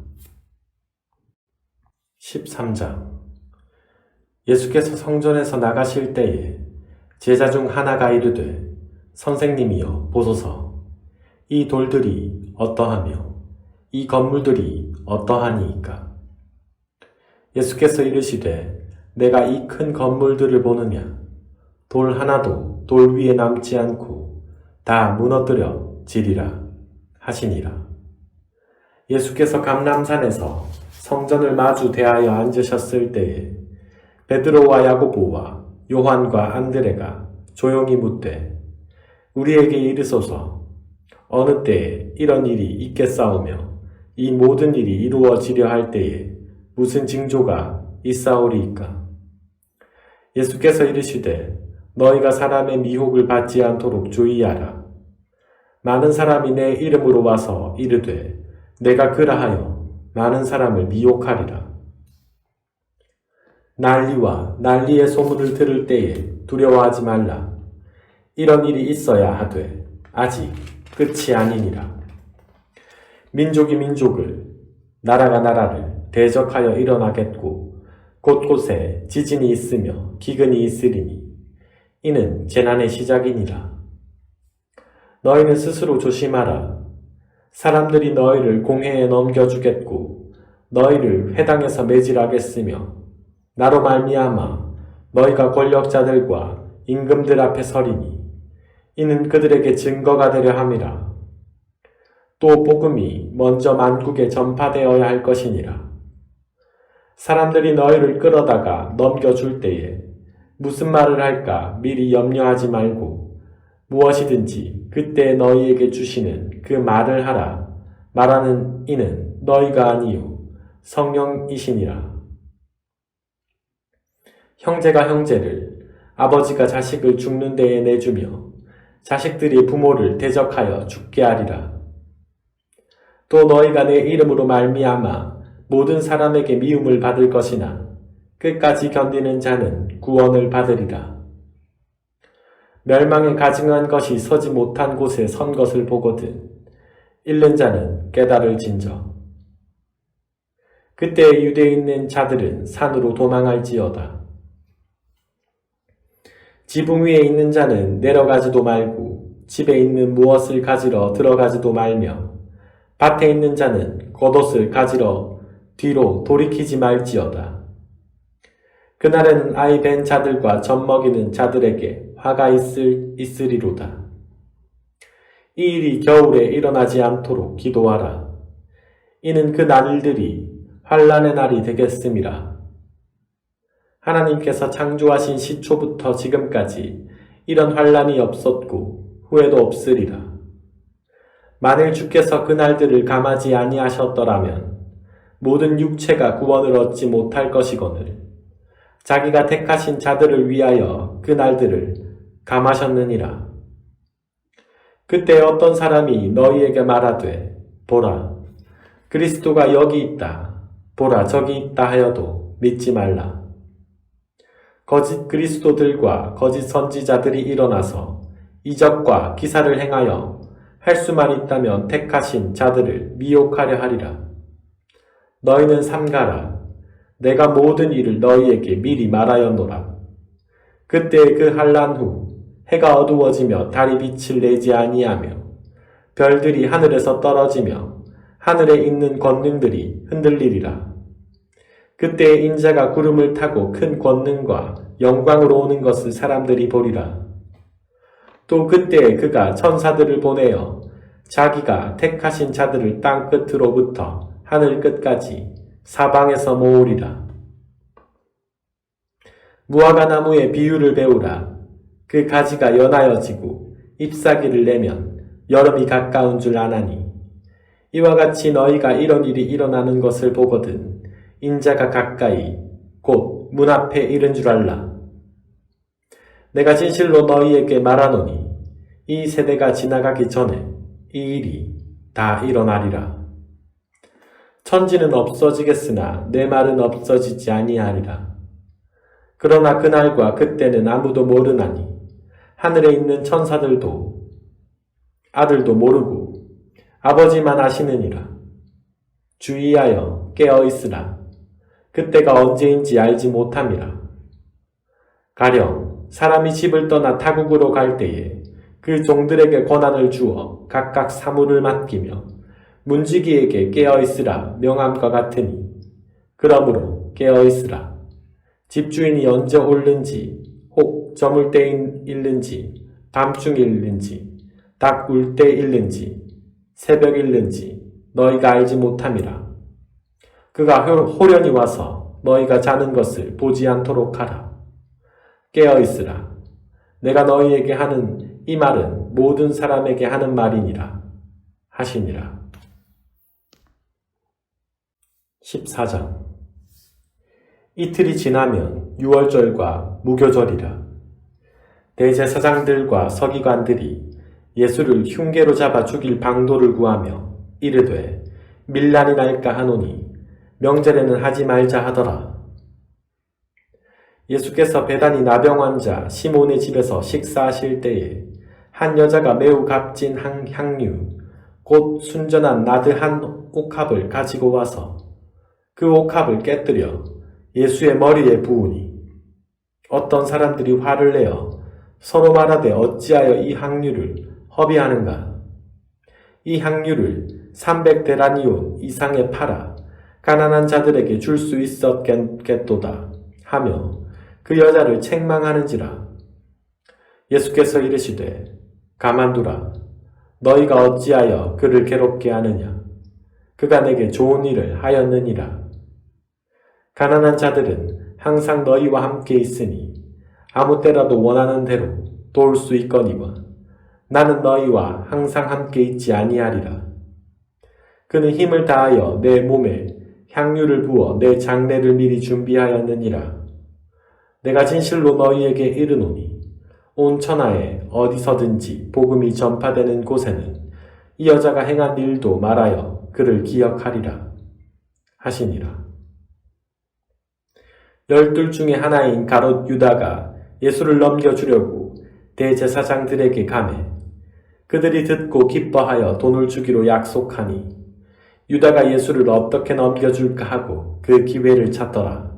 Speaker 1: 13장. 예수께서 성전에서 나가실 때에 제자 중 하나가 이르되 선생님이여 보소서. 이 돌들이 어떠하며 이 건물들이 어떠하니이까. 예수께서 이르시되 내가 이 큰 건물들을 보느냐. 돌 하나도 돌 위에 남지 않고 다 무너뜨려 지리라 하시니라. 예수께서 감람산에서 성전을 마주 대하여 앉으셨을 때에 베드로와 야고보와 요한과 안드레가 조용히 묻되 우리에게 이르소서. 어느 때에 이런 일이 있겠사오며 이 모든 일이 이루어지려 할 때에 무슨 징조가 있사오리이까. 예수께서 이르시되 너희가 사람의 미혹을 받지 않도록 주의하라. 많은 사람이 내 이름으로 와서 이르되 내가 그라하여 많은 사람을 미혹하리라. 난리와 난리의 소문을 들을 때에 두려워하지 말라. 이런 일이 있어야 하되 아직 끝이 아니니라. 민족이 민족을 나라가 나라를 대적하여 일어나겠고 곳곳에 지진이 있으며 기근이 있으리니 이는 재난의 시작이니라. 너희는 스스로 조심하라. 사람들이 너희를 공회에 넘겨주겠고 너희를 회당에서 매질하겠으며 나로 말미암아 너희가 권력자들과 임금들 앞에 서리니 이는 그들에게 증거가 되려 함이라. 또 복음이 먼저 만국에 전파되어야 할 것이니라. 사람들이 너희를 끌어다가 넘겨줄 때에 무슨 말을 할까 미리 염려하지 말고 무엇이든지 그때 너희에게 주시는 그 말을 하라. 말하는 이는 너희가 아니요 성령이시니라. 형제가 형제를, 아버지가 자식을 죽는 데에 내주며 자식들이 부모를 대적하여 죽게 하리라. 또 너희가 내 이름으로 말미암아 모든 사람에게 미움을 받을 것이나 끝까지 견디는 자는 구원을 받으리라. 멸망에 가증한 것이 서지 못한 곳에 선 것을 보거든 잃는 자는 깨달을진저. 그때 유대에 있는 자들은 산으로 도망할지어다. 지붕 위에 있는 자는 내려가지도 말고 집에 있는 무엇을 가지러 들어가지도 말며 밭에 있는 자는 겉옷을 가지러 뒤로 돌이키지 말지어다. 그날에는 아이 벤 자들과 젖 먹이는 자들에게 화가 있으리로다. 이 일이 겨울에 일어나지 않도록 기도하라. 이는 그 날들이 환난의 날이 되겠음이라. 하나님께서 창조하신 시초부터 지금까지 이런 환난이 없었고 후회도 없으리라. 만일 주께서 그날들을 감하지 아니하셨더라면 모든 육체가 구원을 얻지 못할 것이거늘 자기가 택하신 자들을 위하여 그날들을 감하셨느니라. 그때 어떤 사람이 너희에게 말하되 보라 그리스도가 여기 있다 보라 저기 있다 하여도 믿지 말라. 거짓 그리스도들과 거짓 선지자들이 일어나서 이적과 기사를 행하여 할 수만 있다면 택하신 자들을 미혹하려 하리라. 너희는 삼가라. 내가 모든 일을 너희에게 미리 말하였노라. 그때 그 한란 후 해가 어두워지며 달이 빛을 내지 아니하며 별들이 하늘에서 떨어지며 하늘에 있는 권능들이 흔들리리라. 그때 인자가 구름을 타고 큰 권능과 영광으로 오는 것을 사람들이 보리라. 또 그때 그가 천사들을 보내어 자기가 택하신 자들을 땅 끝으로부터 하늘 끝까지 사방에서 모으리라. 무화과 나무의 비유를 배우라. 그 가지가 연하여지고 잎사귀를 내면 여름이 가까운 줄 아나니 이와 같이 너희가 이런 일이 일어나는 것을 보거든 인자가 가까이 곧 문 앞에 이른 줄 알라. 내가 진실로 너희에게 말하노니 이 세대가 지나가기 전에 이 일이 다 일어나리라. 천지는 없어지겠으나 내 말은 없어지지 아니하리라. 그러나 그날과 그때는 아무도 모르나니 하늘에 있는 천사들도 아들도 모르고 아버지만 아시느니라. 주의하여 깨어 있으라. 그때가 언제인지 알지 못함이라. 가령 사람이 집을 떠나 타국으로 갈 때에 그 종들에게 권한을 주어 각각 사물을 맡기며 문지기에게 깨어 있으라 명함과 같으니 그러므로 깨어 있으라. 집주인이 언제 올는지 혹 저물 때 일는지 밤중 일는지 닭 울 때 일는지 새벽 일는지 너희가 알지 못함이라. 그가 호련히 와서 너희가 자는 것을 보지 않도록 하라. 깨어 있으라. 내가 너희에게 하는 이 말은 모든 사람에게 하는 말이니라 하시니라. 14장. 이틀이 지나면 유월절과 무교절이라. 대제사장들과 서기관들이 예수를 흉계로 잡아 죽일 방도를 구하며 이르되 밀란이 날까 하노니 명절에는 하지 말자 하더라. 예수께서 배단이 나병 환자 시몬의 집에서 식사하실 때에 한 여자가 매우 값진 향유 곧 순전한 나드 한 옥합을 가지고 와서 그 옥합을 깨뜨려 예수의 머리에 부으니 어떤 사람들이 화를 내어 서로 말하되 어찌하여 이 향유를 허비하는가. 이 향유를 300데나리온 이상에 팔아 가난한 자들에게 줄 수 있었겠도다 하며 그 여자를 책망하는지라. 예수께서 이르시되 가만두라. 너희가 어찌하여 그를 괴롭게 하느냐. 그가 내게 좋은 일을 하였느니라. 가난한 자들은 항상 너희와 함께 있으니 아무 때라도 원하는 대로 도울 수 있거니와 나는 너희와 항상 함께 있지 아니하리라. 그는 힘을 다하여 내 몸에 향유를 부어 내 장례를 미리 준비하였느니라. 내가 진실로 너희에게 이르노니 온 천하에 어디서든지 복음이 전파되는 곳에는 이 여자가 행한 일도 말하여 그를 기억하리라 하시니라. 12 중에 하나인 가롯 유다가 예수를 넘겨주려고 대제사장들에게 가매 그들이 듣고 기뻐하여 돈을 주기로 약속하니 유다가 예수를 어떻게 넘겨줄까 하고 그 기회를 찾더라.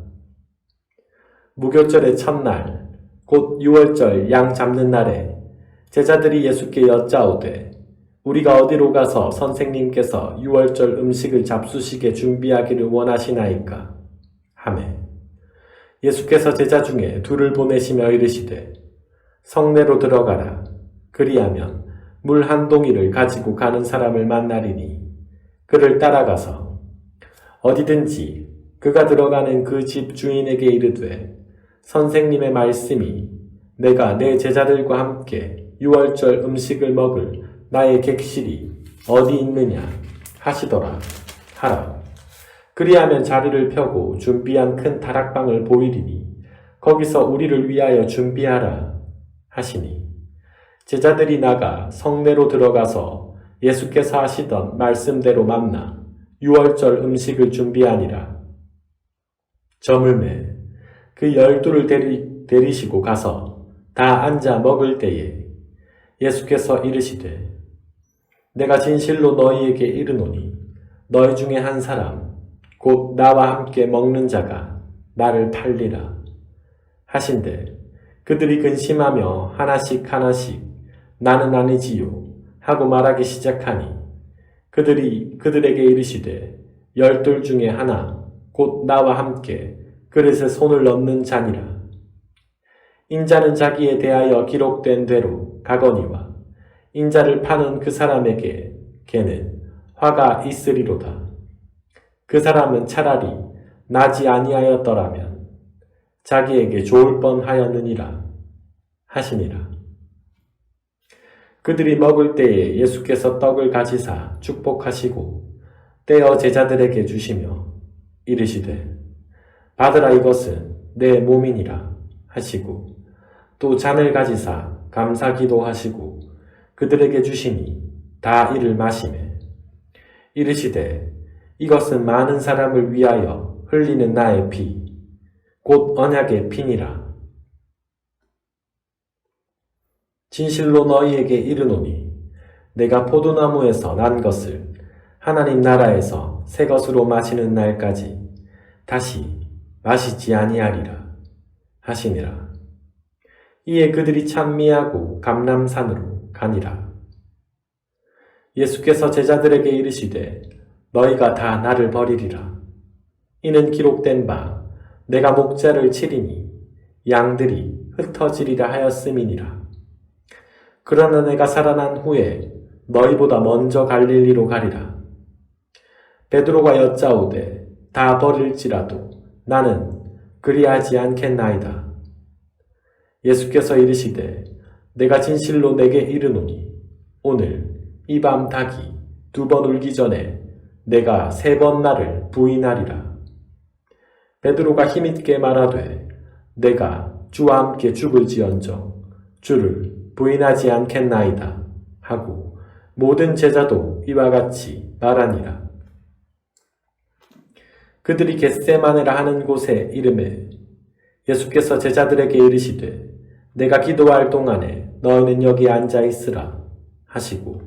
Speaker 1: 무교절의 첫날 곧 유월절 양 잡는 날에 제자들이 예수께 여짜오되 우리가 어디로 가서 선생님께서 유월절 음식을 잡수시게 준비하기를 원하시나이까 하매 예수께서 제자 중에 둘을 보내시며 이르시되 성내로 들어가라. 그리하면 물 한 동이를 가지고 가는 사람을 만나리니 그를 따라가서 어디든지 그가 들어가는 그 집 주인에게 이르되 선생님의 말씀이 내가 내 제자들과 함께 유월절 음식을 먹을 나의 객실이 어디 있느냐 하시더라 하라. 그리하면 자리를 펴고 준비한 큰 다락방을 보이리니 거기서 우리를 위하여 준비하라 하시니 제자들이 나가 성내로 들어가서 예수께서 하시던 말씀대로 만나 유월절 음식을 준비하니라. 저물매 그 12를 데리시고 가서 다 앉아 먹을 때에 예수께서 이르시되 내가 진실로 너희에게 이르노니 너희 중에 한 사람 곧 나와 함께 먹는 자가 나를 팔리라 하신대 그들이 근심하며 하나씩 하나씩 나는 아니지요 하고 말하기 시작하니 그들이 그들에게 이르시되 12 중에 하나 곧 나와 함께 그릇에 손을 넣는 자니라. 인자는 자기에 대하여 기록된 대로 가거니와 인자를 파는 그 사람에게 걔는 화가 있으리로다. 그 사람은 차라리 나지 아니하였더라면 자기에게 좋을 뻔하였느니라 하시니라. 그들이 먹을 때에 예수께서 떡을 가지사 축복하시고 떼어 제자들에게 주시며 이르시되 받으라 이것은 내 몸이니라 하시고 또 잔을 가지사 감사기도 하시고 그들에게 주시니 다 이를 마시매 이르시되 이것은 많은 사람을 위하여 흘리는 나의 피 곧 언약의 피니라. 진실로 너희에게 이르노니 내가 포도나무에서 난 것을 하나님 나라에서 새 것으로 마시는 날까지 다시 마시지 아니하리라 하시니라. 이에 그들이 찬미하고 감람산으로 가니라. 예수께서 제자들에게 이르시되 너희가 다 나를 버리리라. 이는 기록된 바 내가 목자를 치리니 양들이 흩어지리라 하였음이니라. 그러나 내가 살아난 후에 너희보다 먼저 갈릴리로 가리라. 베드로가 여짜오되 다 버릴지라도 나는 그리하지 않겠나이다. 예수께서 이르시되 내가 진실로 내게 이르노니 오늘 이 밤 닭이 2번 울기 전에 내가 3번 나를 부인하리라. 베드로가 힘있게 말하되 내가 주와 함께 죽을지언정 주를 부인하지 않겠나이다 하고 모든 제자도 이와 같이 말하니라. 그들이 겟세마네라 하는 곳에 이르매 예수께서 제자들에게 이르시되 내가 기도할 동안에 너희는 여기 앉아 있으라 하시고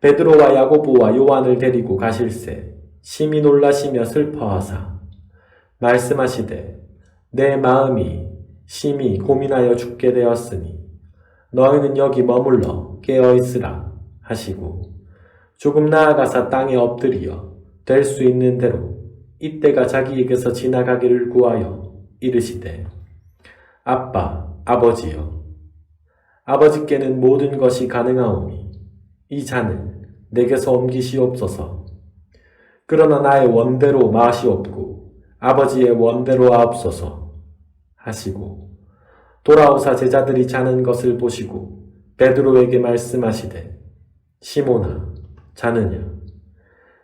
Speaker 1: 베드로와 야고보와 요한을 데리고 가실새 심히 놀라시며 슬퍼하사 말씀하시되 내 마음이 심히 고민하여 죽게 되었으니 너희는 여기 머물러 깨어 있으라 하시고 조금 나아가사 땅에 엎드리어 될 수 있는 대로 이때가 자기에게서 지나가기를 구하여 이르시되 아빠 아버지여 아버지께는 모든 것이 가능하오니 이 잔을 내게서 옮기시옵소서. 그러나 나의 원대로 마시옵고 아버지의 원대로 하옵소서 하시고 돌아오사 제자들이 자는 것을 보시고 베드로에게 말씀하시되 시몬아 자느냐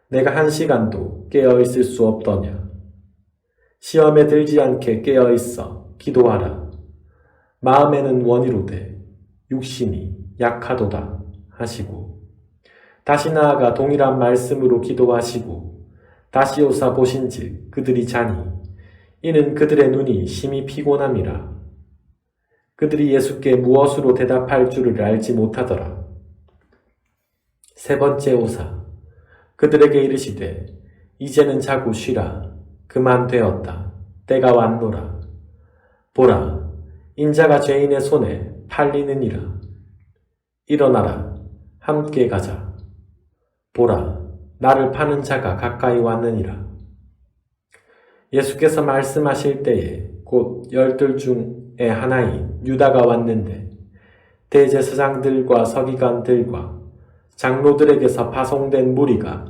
Speaker 1: 내가 1시간도 깨어 있을 수 없더냐 시험에 들지 않게 깨어 있어 기도하라. 마음에는 원이로되 육신이 약하도다 하시고 다시 나아가 동일한 말씀으로 기도하시고 다시 오사 보신즉 그들이 자니 이는 그들의 눈이 심히 피곤함이라. 그들이 예수께 무엇으로 대답할 줄을 알지 못하더라. 3번째 오사 그들에게 이르시되 이제는 자고 쉬라. 그만 되었다. 때가 왔노라. 보라 인자가 죄인의 손에 팔리느니라. 일어나라 함께 가자. 보라 나를 파는 자가 가까이 왔느니라. 예수께서 말씀하실 때에 곧 12 중에 하나인 유다가 왔는데 대제사장들과 서기관들과 장로들에게서 파송된 무리가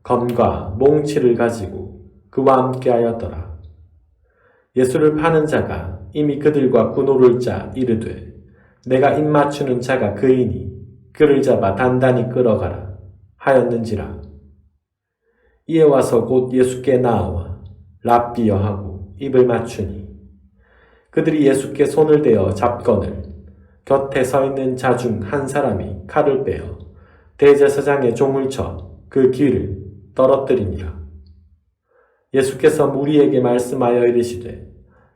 Speaker 1: 검과 몽치를 가지고 그와 함께 하였더라. 예수를 파는 자가 이미 그들과 군호를 짜 이르되 내가 입맞추는 자가 그이니 그를 잡아 단단히 끌어가라 하였는지라. 이에 와서 곧 예수께 나아와 랍비여 하고 입을 맞추니 그들이 예수께 손을 대어 잡거늘 곁에 서 있는 자 중 한 사람이 칼을 빼어 대제사장의 종을 쳐 그 귀를 떨어뜨리니라. 예수께서 무리에게 말씀하여 이르시되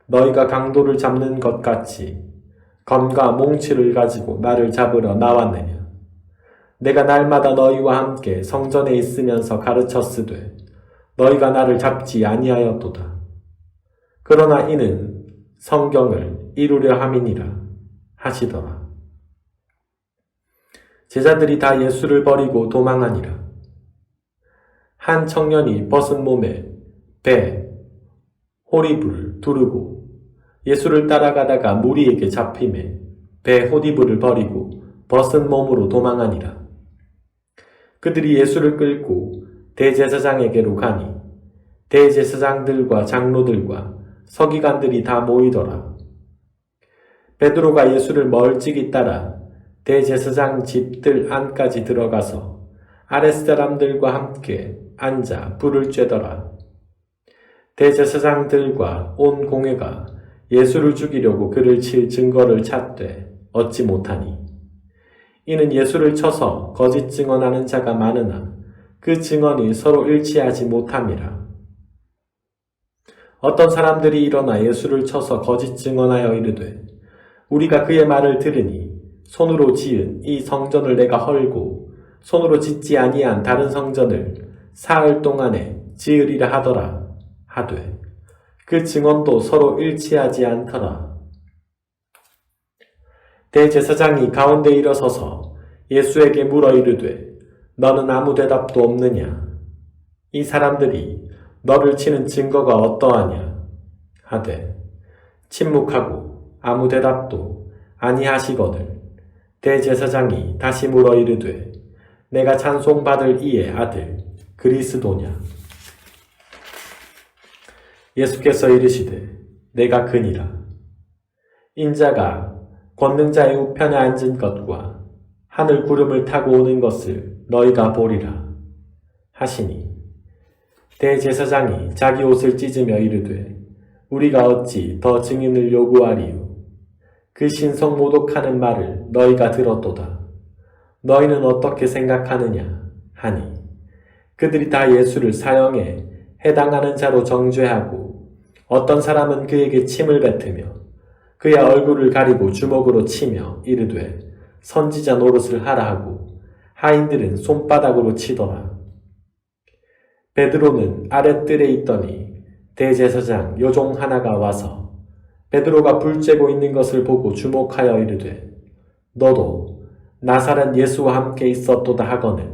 Speaker 1: 너희가 강도를 잡는 것 같이 검과 몽치를 가지고 나를 잡으러 나왔느냐. 내가 날마다 너희와 함께 성전에 있으면서 가르쳤으되 너희가 나를 잡지 아니하였도다. 그러나 이는 성경을 이루려 함이니라 하시더라. 제자들이 다 예수를 버리고 도망하니라. 한 청년이 벗은 몸에 배, 호리불을 두르고 예수를 따라가다가 무리에게 잡힘에 배 호리불을 버리고 벗은 몸으로 도망하니라. 그들이 예수를 끌고 대제사장에게로 가니 대제사장들과 장로들과 서기관들이 다 모이더라. 베드로가 예수를 멀찍이 따라 대제사장 집들 안까지 들어가서 아랫사람들과 함께 앉아 불을 쬐더라. 대제사장들과 온 공회가 예수를 죽이려고 그를 칠 증거를 찾되 얻지 못하니 이는 예수를 쳐서 거짓 증언하는 자가 많으나 그 증언이 서로 일치하지 못함이라. 어떤 사람들이 일어나 예수를 쳐서 거짓 증언하여 이르되 우리가 그의 말을 들으니 손으로 지은 이 성전을 내가 헐고 손으로 짓지 아니한 다른 성전을 사흘 동안에 지으리라 하더라 하되 그 증언도 서로 일치하지 않더라. 대제사장이 가운데 일어서서 예수에게 물어 이르되 너는 아무 대답도 없느냐. 이 사람들이 너를 치는 증거가 어떠하냐 하되 침묵하고 아무 대답도 아니하시거늘 대제사장이 다시 물어 이르되 내가 찬송받을 이의 아들 그리스도냐. 예수께서 이르시되 내가 그니라. 인자가 권능자의 우편에 앉은 것과 하늘 구름을 타고 오는 것을 너희가 보리라 하시니 대제사장이 자기 옷을 찢으며 이르되 우리가 어찌 더 증인을 요구하리요. 그 신성 모독하는 말을 너희가 들었도다. 너희는 어떻게 생각하느냐 하니 그들이 다 예수를 사형에 해당하는 자로 정죄하고 어떤 사람은 그에게 침을 뱉으며 그의 얼굴을 가리고 주먹으로 치며 이르되 선지자 노릇을 하라 하고 하인들은 손바닥으로 치더라. 베드로는 아랫뜰에 있더니 대제사장 요종 하나가 와서 베드로가 불 쬐고 있는 것을 보고 주목하여 이르되 너도 나사렛 예수와 함께 있었도다 하거늘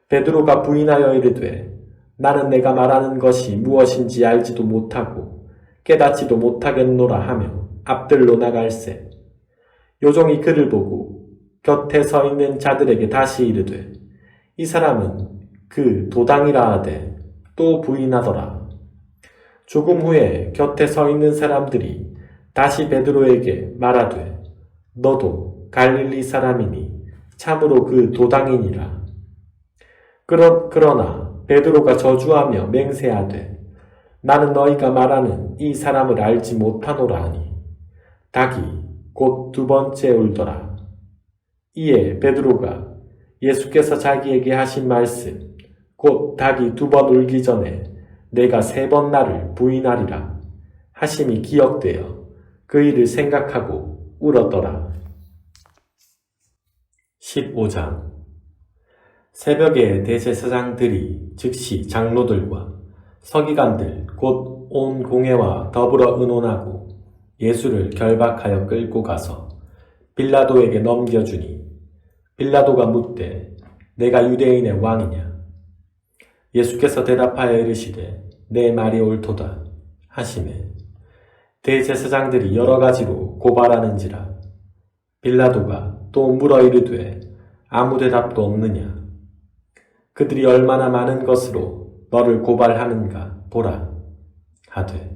Speaker 1: 베드로가 부인하여 이르되 나는 내가 말하는 것이 무엇인지 알지도 못하고 깨닫지도 못하겠노라 하며 앞들로 나갈새 요종이 그를 보고 곁에 서 있는 자들에게 다시 이르되 이 사람은 그 도당이라 하되 또 부인하더라. 조금 후에 곁에 서 있는 사람들이 다시 베드로에게 말하되 너도 갈릴리 사람이니 참으로 그 도당이니라. 그러나 베드로가 저주하며 맹세하되 나는 너희가 말하는 이 사람을 알지 못하노라 하니 닭이 곧 두 번째 울더라. 이에 베드로가 예수께서 자기에게 하신 말씀 곧 닭이 두 번 울기 전에 내가 세 번 나를 부인하리라 하심이 기억되어 그 일을 생각하고 울었더라. 15장 새벽에 대제사장들이 즉시 장로들과 서기관들 곧 온 공회와 더불어 의논하고 예수를 결박하여 끌고 가서 빌라도에게 넘겨주니 빌라도가 묻되 내가 유대인의 왕이냐. 예수께서 대답하여 이르시되 내 말이 옳도다 하시매 대제사장들이 여러 가지로 고발하는지라. 빌라도가 또 물어 이르되 아무 대답도 없느냐. 그들이 얼마나 많은 것으로 너를 고발하는가 보라 하되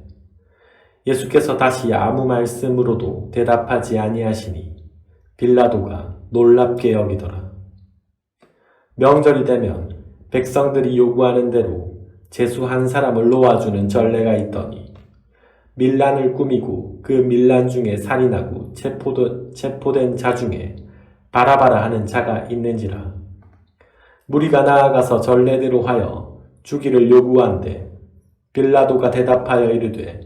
Speaker 1: 예수께서 다시 아무 말씀으로도 대답하지 아니하시니 빌라도가 놀랍게 여기더라. 명절이 되면 백성들이 요구하는 대로 제수 한 사람을 놓아주는 전례가 있더니 밀란을 꾸미고 그 밀란 중에 살인하고 체포된 자 중에 바라바라 하는 자가 있는지라. 무리가 나아가서 전례대로 하여 주기를 요구한데 빌라도가 대답하여 이르되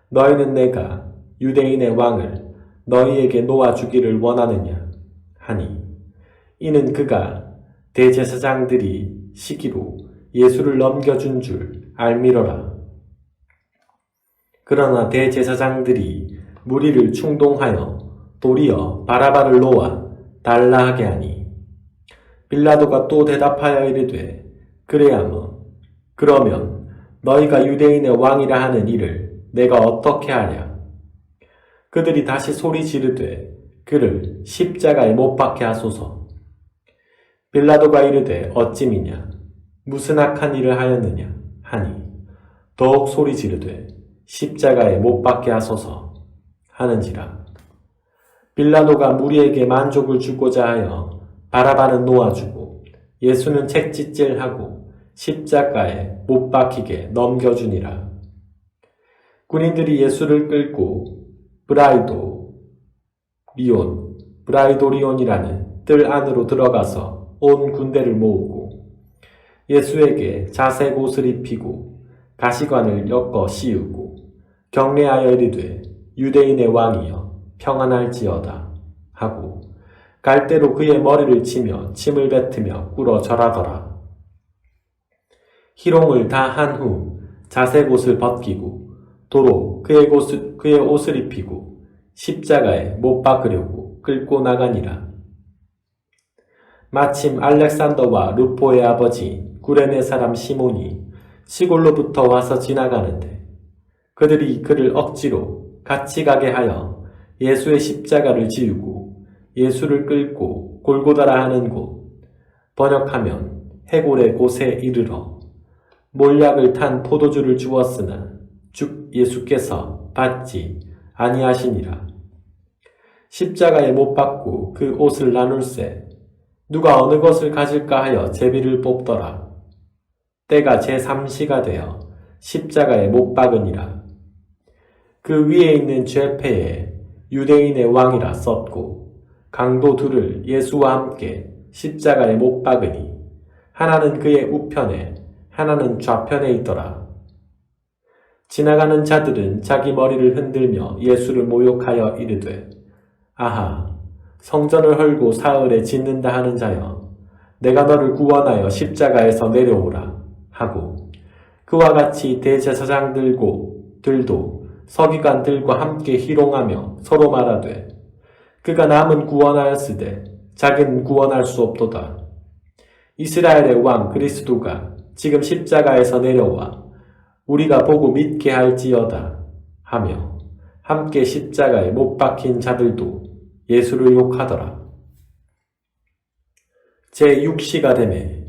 Speaker 1: 너희는 내가 유대인의 왕을 너희에게 놓아주기를 원하느냐 하니 이는 그가 대제사장들이 시기로 예수를 넘겨준 줄 알미러라. 그러나 대제사장들이 무리를 충동하여 도리어 바라바를 놓아 달라 하게 하니 빌라도가 또 대답하여 이르되 그러면 너희가 유대인의 왕이라 하는 이를 내가 어떻게 하랴. 그들이 다시 소리 지르되 그를 십자가에 못 박게 하소서. 빌라도가 이르되 어찌미냐 무슨 악한 일을 하였느냐 하니 더욱 소리 지르되 십자가에 못 박게 하소서 하는지라. 빌라도가 무리에게 만족을 주고자 하여 바라바는 놓아주고 예수는 채찍질하고 십자가에 못 박히게 넘겨주니라. 군인들이 예수를 끌고 브라이도리온이라는 뜰 안으로 들어가서 온 군대를 모으고 예수에게 자색 옷을 입히고 가시관을 엮어 씌우고 경례하여 이르되 유대인의 왕이여 평안할지어다 하고 갈대로 그의 머리를 치며 침을 뱉으며 꿇어 절하더라. 희롱을 다 한 후 자색 옷을 벗기고 도로 그의 옷을 입히고 십자가에 못 박으려고 끌고 나가니라. 마침 알렉산더와 루포의 아버지 구레네 사람 시몬이 시골로부터 와서 지나가는데 그들이 그를 억지로 같이 가게 하여 예수의 십자가를 지우고 예수를 끌고 골고다라 하는 곳, 번역하면 해골의 곳에 이르러 몰약을 탄 포도주를 주었으나 예수께서 받지 아니하시니라. 십자가에 못 박고 그 옷을 나눌세 누가 어느 것을 가질까 하여 제비를 뽑더라. 때가 제3시가 되어 십자가에 못 박으니라. 그 위에 있는 죄패에 유대인의 왕이라 썼고 강도 둘을 예수와 함께 십자가에 못 박으니 하나는 그의 우편에 하나는 좌편에 있더라. 지나가는 자들은 자기 머리를 흔들며 예수를 모욕하여 이르되 아하 성전을 헐고 사흘에 짓는다 하는 자여 내가 너를 구원하여 십자가에서 내려오라 하고 그와 같이 대제사장들도 서기관들과 함께 희롱하며 서로 말하되 그가 남은 구원하였으되 자기는 구원할 수 없도다. 이스라엘의 왕 그리스도가 지금 십자가에서 내려와 우리가 보고 믿게 할지어다 하며 함께 십자가에 못 박힌 자들도 예수를 욕하더라. 제6시가 되매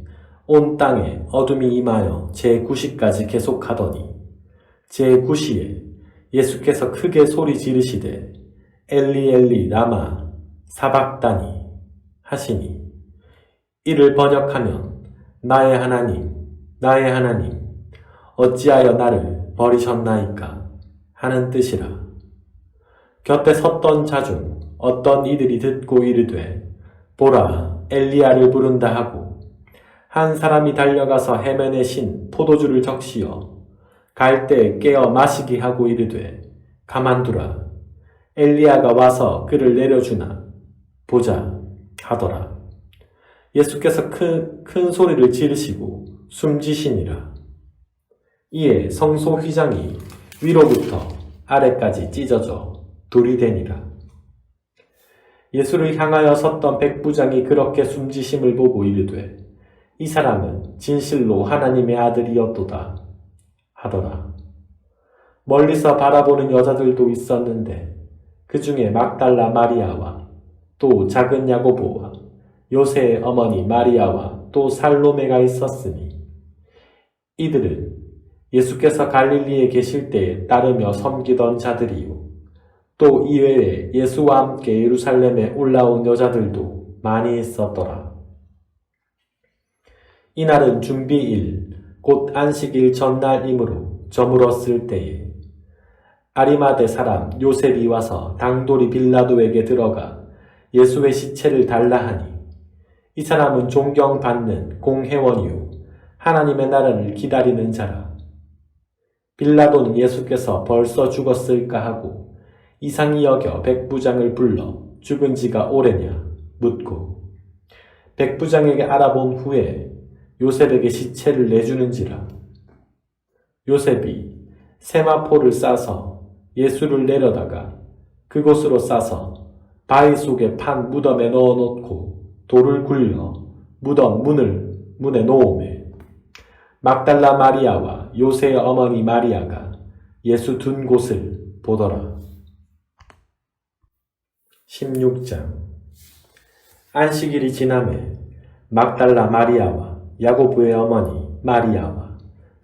Speaker 1: 온 땅에 어둠이 임하여 제9시까지 계속하더니 제9시에 예수께서 크게 소리 지르시되 엘리 엘리 라마 사박다니 하시니 이를 번역하면 나의 하나님 어찌하여 나를 버리셨나이까 하는 뜻이라. 곁에 섰던 자 중 어떤 이들이 듣고 이르되 보라 엘리야를 부른다 하고 한 사람이 달려가서 해면에 신 포도주를 적시어 갈대에 깨어 마시게 하고 이르되 가만두라 엘리야가 와서 그를 내려주나 보자 하더라. 예수께서 큰 소리를 지르시고 숨지시니라. 이에 성소 휘장이 위로부터 아래까지 찢어져 돌이 되니라. 예수를 향하여 섰던 백부장이 그렇게 숨지심을 보고 이르되 이 사람은 진실로 하나님의 아들이었도다 하더라. 멀리서 바라보는 여자들도 있었는데 그 중에 막달라 마리아와 또 작은 야고보와 요새의 어머니 마리아와 또 살로메가 있었으니 이들은 예수께서 갈릴리에 계실 때에 따르며 섬기던 자들이요 또 이외에 예수와 함께 예루살렘에 올라온 여자들도 많이 있었더라. 이날은 준비일, 곧 안식일 전날이므로 저물었을 때에 아리마대 사람 요셉이 와서 당돌이 빌라도에게 들어가 예수의 시체를 달라 하니, 이 사람은 존경받는 공회원이요 하나님의 나라를 기다리는 자라. 빌라도는 예수께서 벌써 죽었을까 하고 이상히 여겨 백부장을 불러 죽은 지가 오래냐 묻고, 백부장에게 알아본 후에 요셉에게 시체를 내주는지라. 요셉이 세마포를 싸서 예수를 내려다가 그곳으로 싸서 바위 속에 판 무덤에 넣어놓고 돌을 굴려 무덤 문에 놓으매, 막달라 마리아와 요새의 어머니 마리아가 예수 둔 곳을 보더라. 16장. 안식일이 지나매 막달라 마리아와 야고보의 어머니 마리아와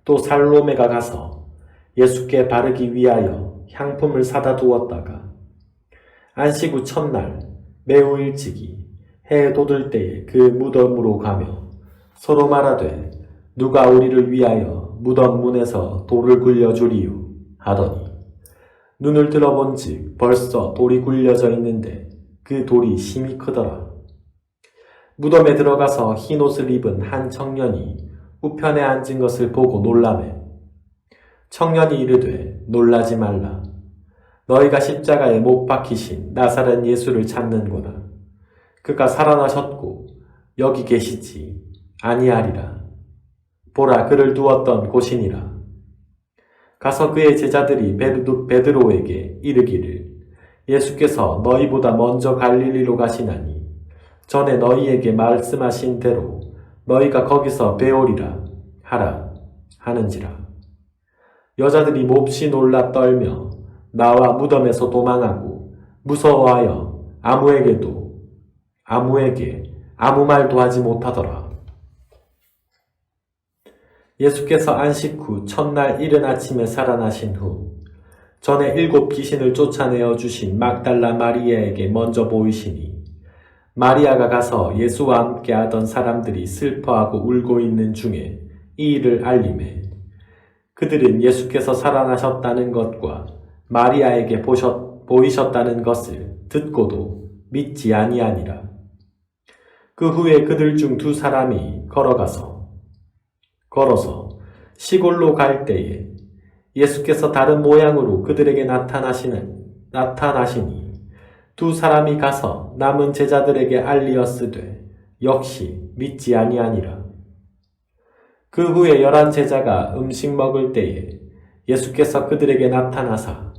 Speaker 1: 또 살로메가 가서 예수께 바르기 위하여 향품을 사다 두었다가 안식 후 첫날 매우 일찍이 해 돋을 때에 그 무덤으로 가며 서로 말하되 누가 우리를 위하여 무덤 문에서 돌을 굴려주리요 하더니, 눈을 들어본즉 벌써 돌이 굴려져 있는데 그 돌이 심히 크더라. 무덤에 들어가서 흰 옷을 입은 한 청년이 우편에 앉은 것을 보고 놀라매, 청년이 이르되 놀라지 말라. 너희가 십자가에 못 박히신 나사렛 예수를 찾는구나. 그가 살아나셨고 여기 계시지 아니하리라. 보라, 그를 두었던 곳이니라. 가서 그의 제자들이 베드로에게 이르기를, 예수께서 너희보다 먼저 갈릴리로 가시나니 전에 너희에게 말씀하신 대로 너희가 거기서 배우리라 하라 하는지라. 여자들이 몹시 놀라 떨며 나와 무덤에서 도망하고 무서워하여 아무에게 아무 말도 하지 못하더라. 예수께서 안식 후 첫날 이른 아침에 살아나신 후 전에 7 귀신을 쫓아내어 주신 막달라 마리아에게 먼저 보이시니, 마리아가 가서 예수와 함께 하던 사람들이 슬퍼하고 울고 있는 중에 이 일을 알림해 그들은 예수께서 살아나셨다는 것과 마리아에게 보이셨다는 것을 듣고도 믿지 아니하니라. 그 후에 그들 중 2 사람이 걸어서 시골로 갈 때에 예수께서 다른 모양으로 그들에게 나타나시니 2 사람이 가서 남은 제자들에게 알리었으되 역시 믿지 아니하니라. 그 후에 11 제자가 음식 먹을 때에 예수께서 그들에게 나타나사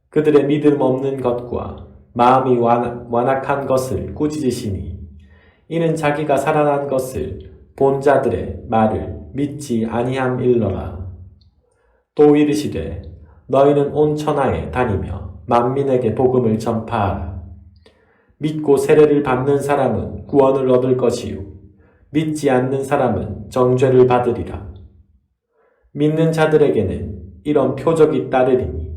Speaker 1: 그들의 믿음 없는 것과 마음이 완악한 것을 꾸짖으시니, 이는 자기가 살아난 것을 본 자들의 말을 믿지 아니함일러라. 또 이르시되 너희는 온 천하에 다니며 만민에게 복음을 전파하라. 믿고 세례를 받는 사람은 구원을 얻을 것이요 믿지 않는 사람은 정죄를 받으리라. 믿는 자들에게는 이런 표적이 따르리니,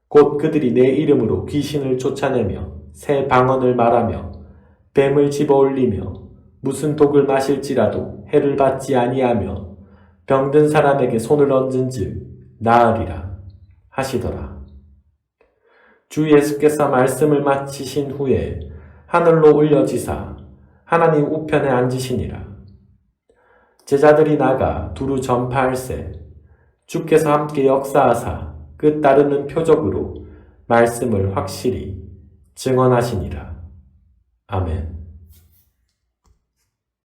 Speaker 1: 곧 그들이 내 이름으로 귀신을 쫓아내며 새 방언을 말하며 뱀을 집어올리며 무슨 독을 마실지라도 해를 받지 아니하며 병든 사람에게 손을 얹은즉 나으리라 하시더라. 주 예수께서 말씀을 마치신 후에 하늘로 올려지사 하나님 우편에 앉으시니라. 제자들이 나가 두루 전파할세 주께서 함께 역사하사 그 따르는 표적으로 말씀을 확실히 증언하시니라. 아멘.